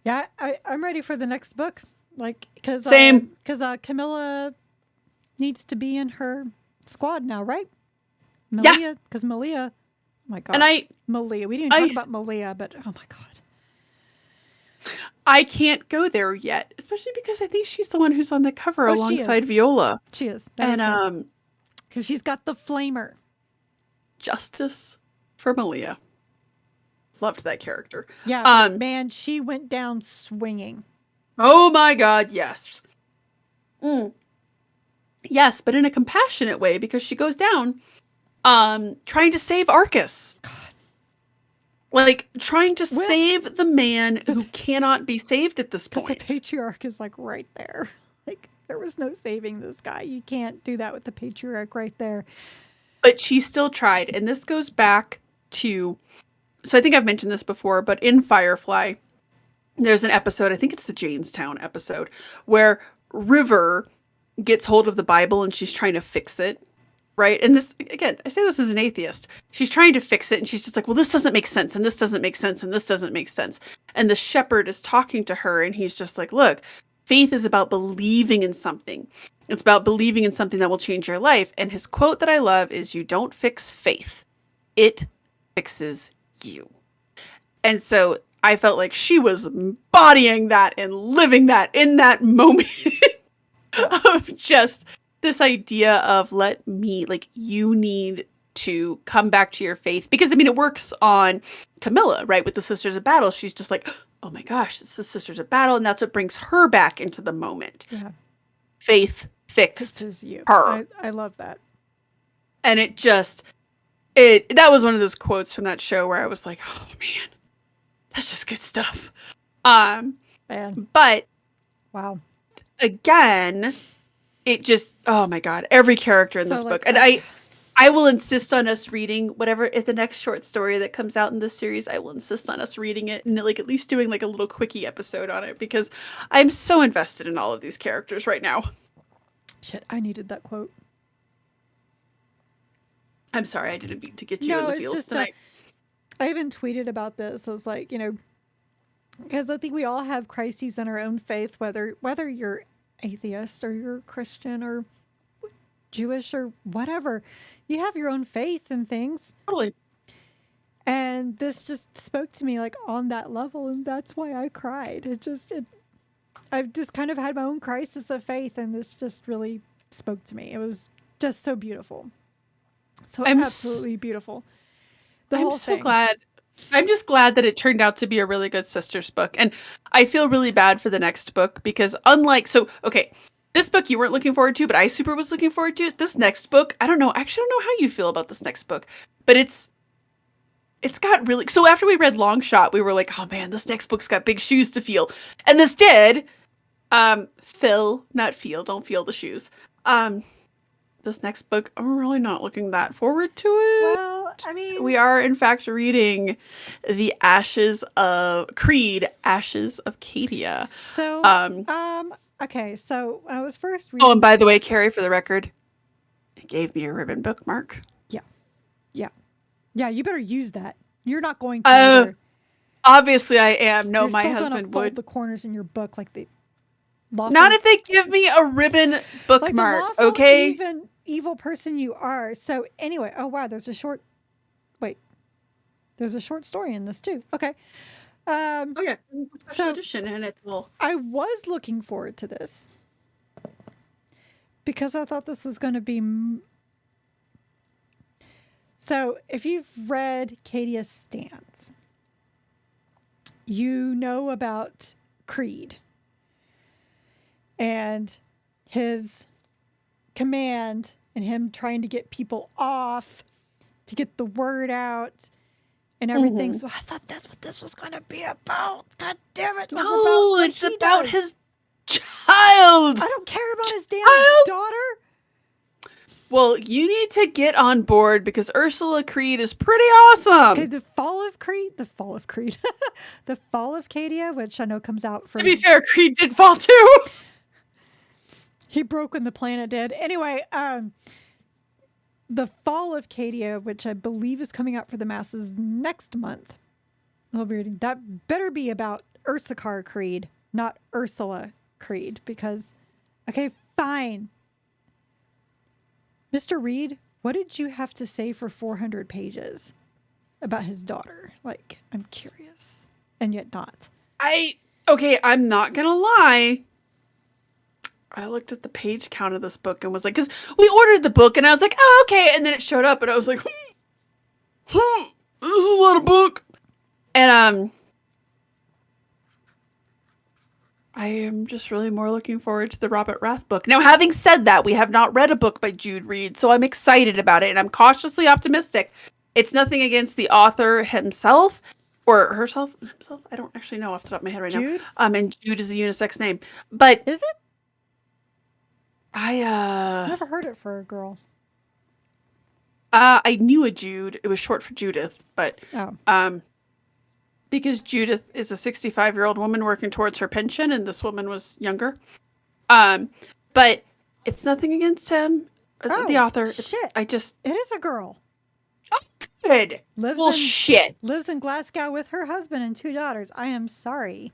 Yeah, I'm ready for the next book. Like, because Camilla needs to be in her squad now, right? Malia, because Malia, oh my god, and Malia. We didn't talk about Malia, but oh my god, I can't go there yet, especially because I think she's the one who's on the cover alongside Viola. She is, and because she's got the flamer. Justice for Malia. Loved that character. Yeah, man, she went down swinging. Oh my god, yes. Yes, but in a compassionate way, because she goes down trying to save Arcus. God. Like, trying to save the man who cannot be saved at this point. Because the patriarch is like right there. Like, there was no saving this guy. You can't do that with the patriarch right there. But she still tried. And this goes back to, so I think I've mentioned this before, but in Firefly, there's an episode, I think it's the Janestown episode, where River gets hold of the Bible and she's trying to fix it. Right. And this, again, I say this as an atheist. She's trying to fix it. And she's just like, well, this doesn't make sense. And this doesn't make sense. And this doesn't make sense. And the shepherd is talking to her. And he's just like, look, faith is about believing in something. It's about believing in something that will change your life. And his quote that I love is, you don't fix faith. It fixes you. And so I felt like she was embodying that and living that in that moment of just this idea of, let me, like, you need to come back to your faith. Because, I mean, it works on Camilla, right? With the Sisters of Battle. She's just like, oh my gosh, it's the Sisters of Battle. And that's what brings her back into the moment. Yeah. Faith fixed you. her. I love that. And it just, that was one of those quotes from that show where I was like, oh man, that's just good stuff. Man. But wow. Again, it just, oh my god, every character in this book. And I will insist on us reading whatever is the next short story that comes out in this series. I will insist on us reading it and like at least doing like a little quickie episode on it, because I'm so invested in all of these characters right now. Shit, I needed that quote. I'm sorry, I didn't mean to get you in the feels tonight. I even tweeted about this. I was like, because I think we all have crises in our own faith, whether you're atheist or you're Christian or Jewish or whatever. You have your own faith in things. Totally. And this just spoke to me like on that level, and that's why I cried. I've just kind of had my own crisis of faith, and this just really spoke to me. It was just so beautiful. So absolutely beautiful. I'm so glad. I'm just glad that it turned out to be a really good Sisters book. And I feel really bad for the next book because this book you weren't looking forward to, but I super was looking forward to it. This next book, I don't know how you feel about this next book, but it's got really, so after we read Long Shot, we were like, oh man, this next book's got big shoes to feel. And this did. Don't feel the shoes. This next book, I'm really not looking that forward to it. Well, I mean, we are in fact reading The Ashes of Creed, Ashes of Cadia. So, okay, so when I was first reading... Oh, and by the way, Carrie, for the record, it gave me a ribbon bookmark. Yeah, you better use that. You're not going to either. Obviously I am. No, You're my still husband fold would. the corners in your book like the Not if they give me a ribbon bookmark, like the okay? Even evil person you are. So anyway, oh wow, there's a short... Wait, There's a short story in this too. Okay. Oh yeah, special So- edition, and it will. I was looking forward to this because I thought this was going to be. So, if you've read Cadius Stance, you know about Creed and his command and him trying to get people off to get the word out and everything. So I thought that's what this was going to be about. God damn it. No, it's about his child. I don't care about his damn Child? daughter. Well, you need to get on board because Ursula Creed is pretty awesome. Okay, the fall of Creed, the fall of Cadia, which I know comes out for. To be fair, Creed did fall too. He broke when the planet did. Anyway, the fall of Cadia, which I believe is coming out for the masses next month. I'll be reading. That better be about Ursakar Creed, not Ursula Creed, because, okay, fine. Mr. Reed, what did you have to say for 400 pages about his daughter? Like, I'm curious, and yet not. Okay, I'm not gonna lie. I looked at the page count of this book and was like, because we ordered the book and I was like, oh, okay. And then it showed up and I was like, this is a lot of book. And I am just really more looking forward to the Robert Rath book. Now, having said that, we have not read a book by Jude Reed, so I'm excited about it and I'm cautiously optimistic. It's nothing against the author himself or herself. Himself? I don't actually know off the top of my head right Jude? now. And Jude is a unisex name, but Is it? I Never heard it for a girl. I knew a Jude. It was short for Judith, but Oh. because Judith is a 65-year-old woman working towards her pension, and this woman was younger. But it's nothing against him, the author. Shit. I just It is a girl. good. Lives Well, in, shit. Lives in Glasgow with her husband and 2 daughters. I am sorry,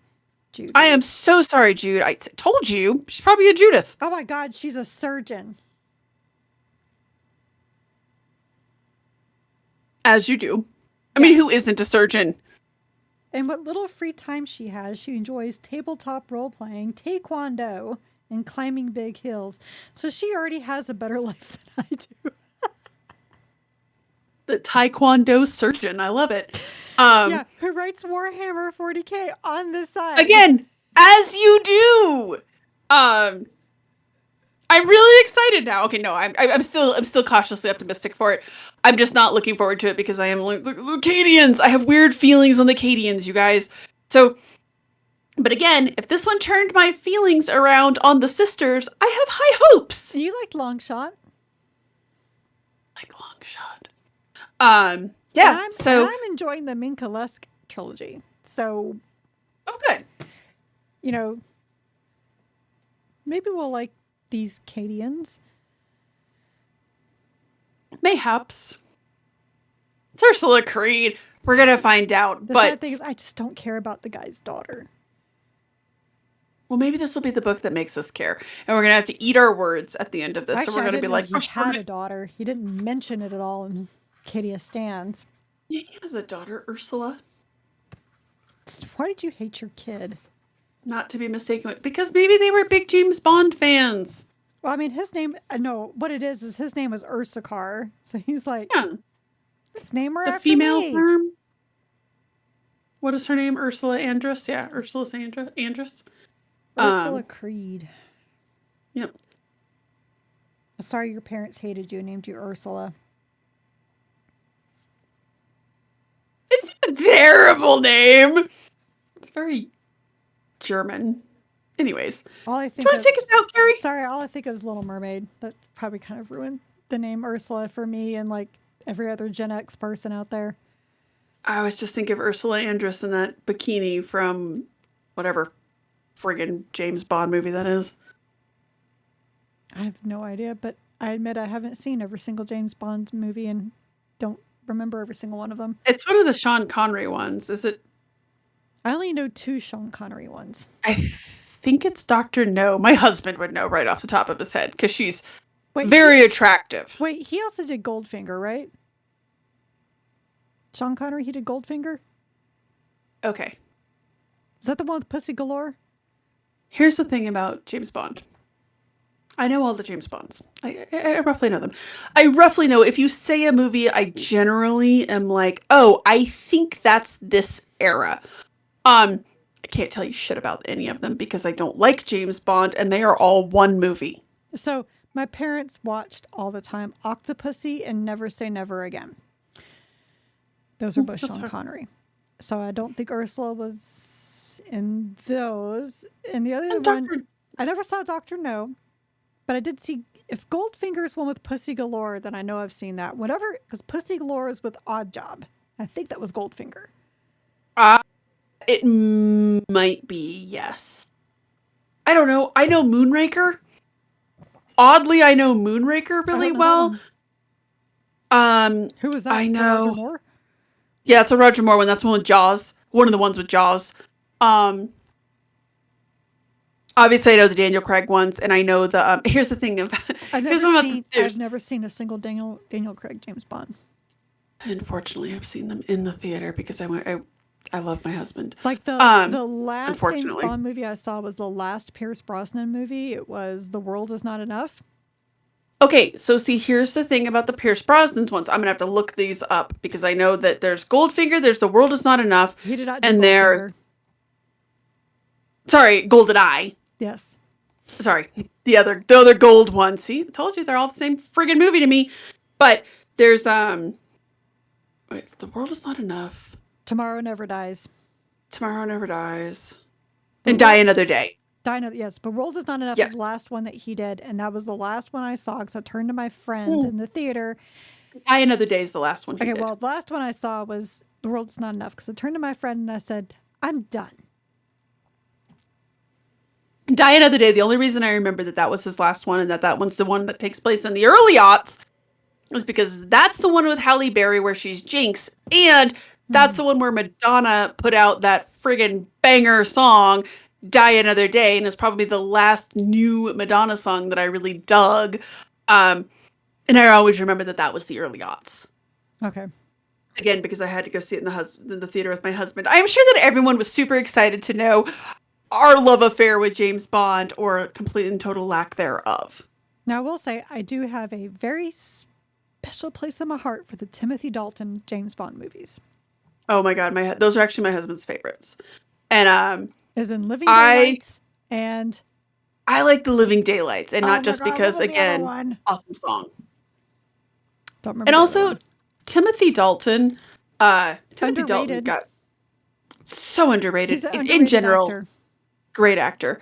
Jude. I am so sorry, Jude. I told you she's probably a Judith. Oh my God, she's a surgeon. As you do. I mean, who isn't a surgeon? And what little free time she has, she enjoys tabletop role playing, taekwondo, and climbing big hills. So she already has a better life than I do. The Taekwondo surgeon. I love it. Yeah, who writes Warhammer 40k on the side. Again, as you do. I'm really excited now. Okay, no, I'm still cautiously optimistic for it. I'm just not looking forward to it because I am like the Cadians. I have weird feelings on the Cadians, you guys. So, but again, if this one turned my feelings around on the sisters, I have high hopes. You liked Longshot. Like Longshot. Yeah. I'm enjoying the Minka-Lusk trilogy. So, oh, good. You know, maybe we'll like these Cadians. Mayhaps. It's Ursula Creed. We're gonna find out. The but sad thing is, I just don't care about the guy's daughter. Well, maybe this will be the book that makes us care, and we're gonna have to eat our words at the end of this. Actually, so we're I gonna didn't be know like, he had a daughter. He didn't mention it at all in Cadius Stands. Yeah, he has a daughter, Ursula. Why did you hate your kid? Not to be mistaken with, because maybe they were big James Bond fans. Well, I mean, his name, no, what it is his name was Ursakar. So he's like, Yeah. let's name her The after female me. term. What is her name? Ursula Andress? Yeah, Ursula Andress. Ursula Creed. Yep. Sorry your parents hated you and named you Ursula. It's a terrible name. It's very German. Anyways. All I Do think you want to take us out, Carrie? Sorry, all I think of is Little Mermaid. That probably kind of ruined the name Ursula for me and like every other Gen X person out there. I was just thinking of Ursula Andress in that bikini from whatever friggin' James Bond movie that is. I have no idea, but I admit I haven't seen every single James Bond movie and don't remember every single one of them. It's one of the Sean Connery ones. Is it? I only know 2 Sean Connery ones. I think it's Dr. No. My husband would know right off the top of his head because she's very attractive. Wait, he also did Goldfinger, right? Sean Connery, he did Goldfinger. Okay. Is that the one with Pussy Galore? Here's the thing about James Bond. I know all the James Bonds. I roughly know them. I roughly know if you say a movie, I generally am like, oh, I think that's this era. I can't tell you shit about any of them because I don't like James Bond, and they are all one movie. So my parents watched all the time Octopussy and Never Say Never Again. Those are both Sean Connery. So I don't think Ursula was in those. And the other one, I never saw Dr. No, but I did see, if Goldfinger's one with Pussy Galore, then I know I've seen that. Whatever, because Pussy Galore is with Odd Job. I think that was Goldfinger. It might be, yes. I don't know. I know Moonraker. Oddly, I know Moonraker really well. Who was that? I know. Roger Moore? Yeah, it's a Roger Moore one. That's one with Jaws. One of the ones with Jaws. Obviously, I know the Daniel Craig ones, and I know the. Here's the thing about. I've never seen a single Daniel Craig James Bond. Unfortunately, I've seen them in the theater because I love my husband. Like the last James Bond movie I saw was the last Pierce Brosnan movie. It was The World Is Not Enough. Okay, so see, here's the thing about the Pierce Brosnan's ones. I'm gonna have to look these up because I know that there's Goldfinger, there's The World Is Not Enough. He did not do and Goldfinger. There's sorry, GoldenEye. Yes. Sorry, the other gold one. See, I told you they're all the same friggin' movie to me. But there's wait, The World Is Not Enough. Tomorrow Never Dies. Tomorrow Never Dies. And Die Another Day. Yes, but World Is Not Enough is the last one that he did, and that was the last one I saw because I turned to my friend in the theater. Die Another Day is the last one he did. Well, the last one I saw was The World Is Not Enough because I turned to my friend and I said, I'm done. Die Another Day, the only reason I remember that was his last one and that one's the one that takes place in the early aughts was because that's the one with Halle Berry where she's Jinx, and that's the one where Madonna put out that friggin' banger song, Die Another Day, and it's probably the last new Madonna song that I really dug. And I always remember that was the early aughts. Okay. Again, because I had to go see it in the theater with my husband. I am sure that everyone was super excited to know our love affair with James Bond or complete and total lack thereof. Now, I will say I do have a very special place in my heart for the Timothy Dalton James Bond movies. Oh my God, those are actually my husband's favorites. And is in Living Daylights and I like the Living Daylights, and not just because, again, awesome song. Don't remember. And also, Timothy Dalton. Timothy Dalton got so underrated. He's an in underrated general. Actor. Great actor.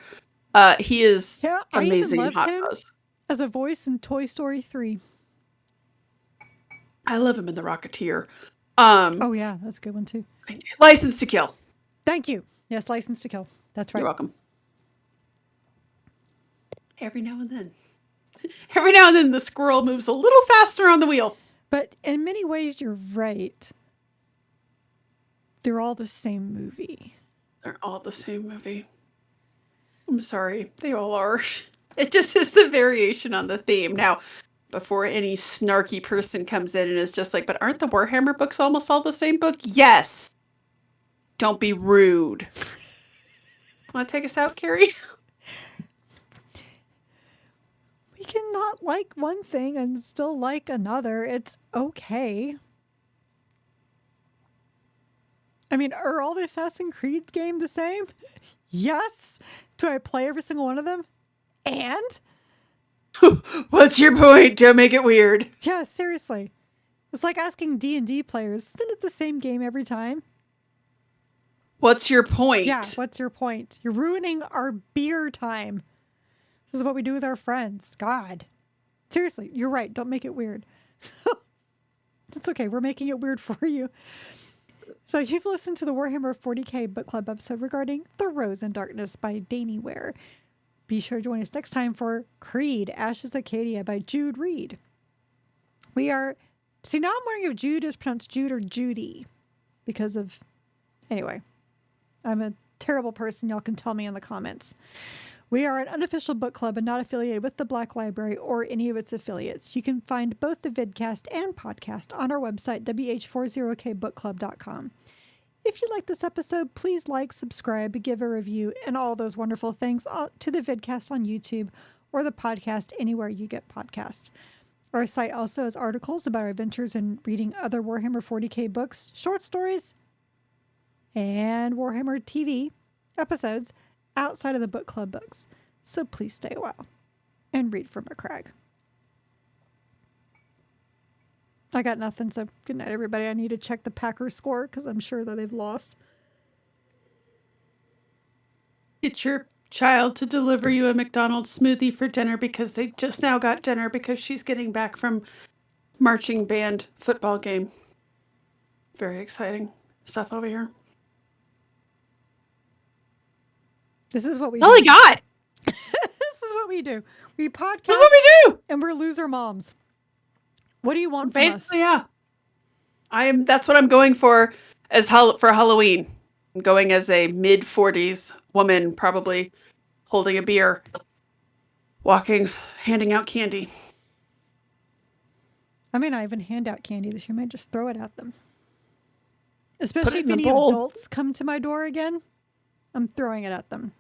He is amazing in Hot Fuzz. As a voice in Toy Story 3. I love him in The Rocketeer. Oh yeah, that's a good one too. License to Kill. Thank you. Yes, License to Kill. That's right. You're welcome. Every now and then the squirrel moves a little faster on the wheel. But in many ways, you're right. They're all the same movie. They're all the same movie. I'm sorry. They all are. It just is the variation on the theme. Now, before any snarky person comes in and is just like, but aren't the Warhammer books almost all the same book? Yes. Don't be rude. Want to take us out, Carrie? We cannot like one thing and still like another. It's okay. I mean, are all the Assassin's Creed games the same? Yes. Do I play every single one of them? And? What's your point? Don't make it weird. Yeah, seriously. It's like asking D&D players, isn't it the same game every time? What's your point? Yeah, what's your point? You're ruining our beer time. This is what we do with our friends. God. Seriously, you're right. Don't make it weird. That's okay. We're making it weird for you. So you've listened to the Warhammer 40k book club episode regarding The Rose in Darkness by Danny Ware. Be sure to join us next time for Creed, Ashes Acadia by Jude Reed. Now I'm wondering if Jude is pronounced Jude or Judy. Because of... Anyway. I'm a terrible person. Y'all can tell me in the comments. We are an unofficial book club and not affiliated with the Black Library or any of its affiliates. You can find both the vidcast and podcast on our website, WH40kbookclub.com. If you like this episode, please like, subscribe, give a review, and all those wonderful things to the vidcast on YouTube or the podcast anywhere you get podcasts. Our site also has articles about our adventures in reading other Warhammer 40k books, short stories, and Warhammer TV episodes outside of the book club books. So please stay a while and read from a crag. I got nothing, so good night, everybody. I need to check the Packers score because I'm sure that they've lost. Get your child to deliver you a McDonald's smoothie for dinner because they just now got dinner because she's getting back from marching band football game. Very exciting stuff over here. This is what we Holy do. God! This is what we do. We podcast. This is what we do! And we're loser moms. What do you want from Basically, us? yeah. That's what I'm going for for Halloween. I'm going as a mid-40s woman, probably holding a beer, walking, handing out candy. I may not even hand out candy this year. I might just throw it at them. Especially if in any the bowl. adults come to my door again, I'm throwing it at them.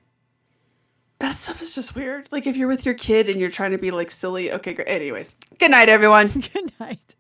That stuff is just weird. Like if you're with your kid and you're trying to be like silly. Okay, great. Anyways, good night, everyone. Good night.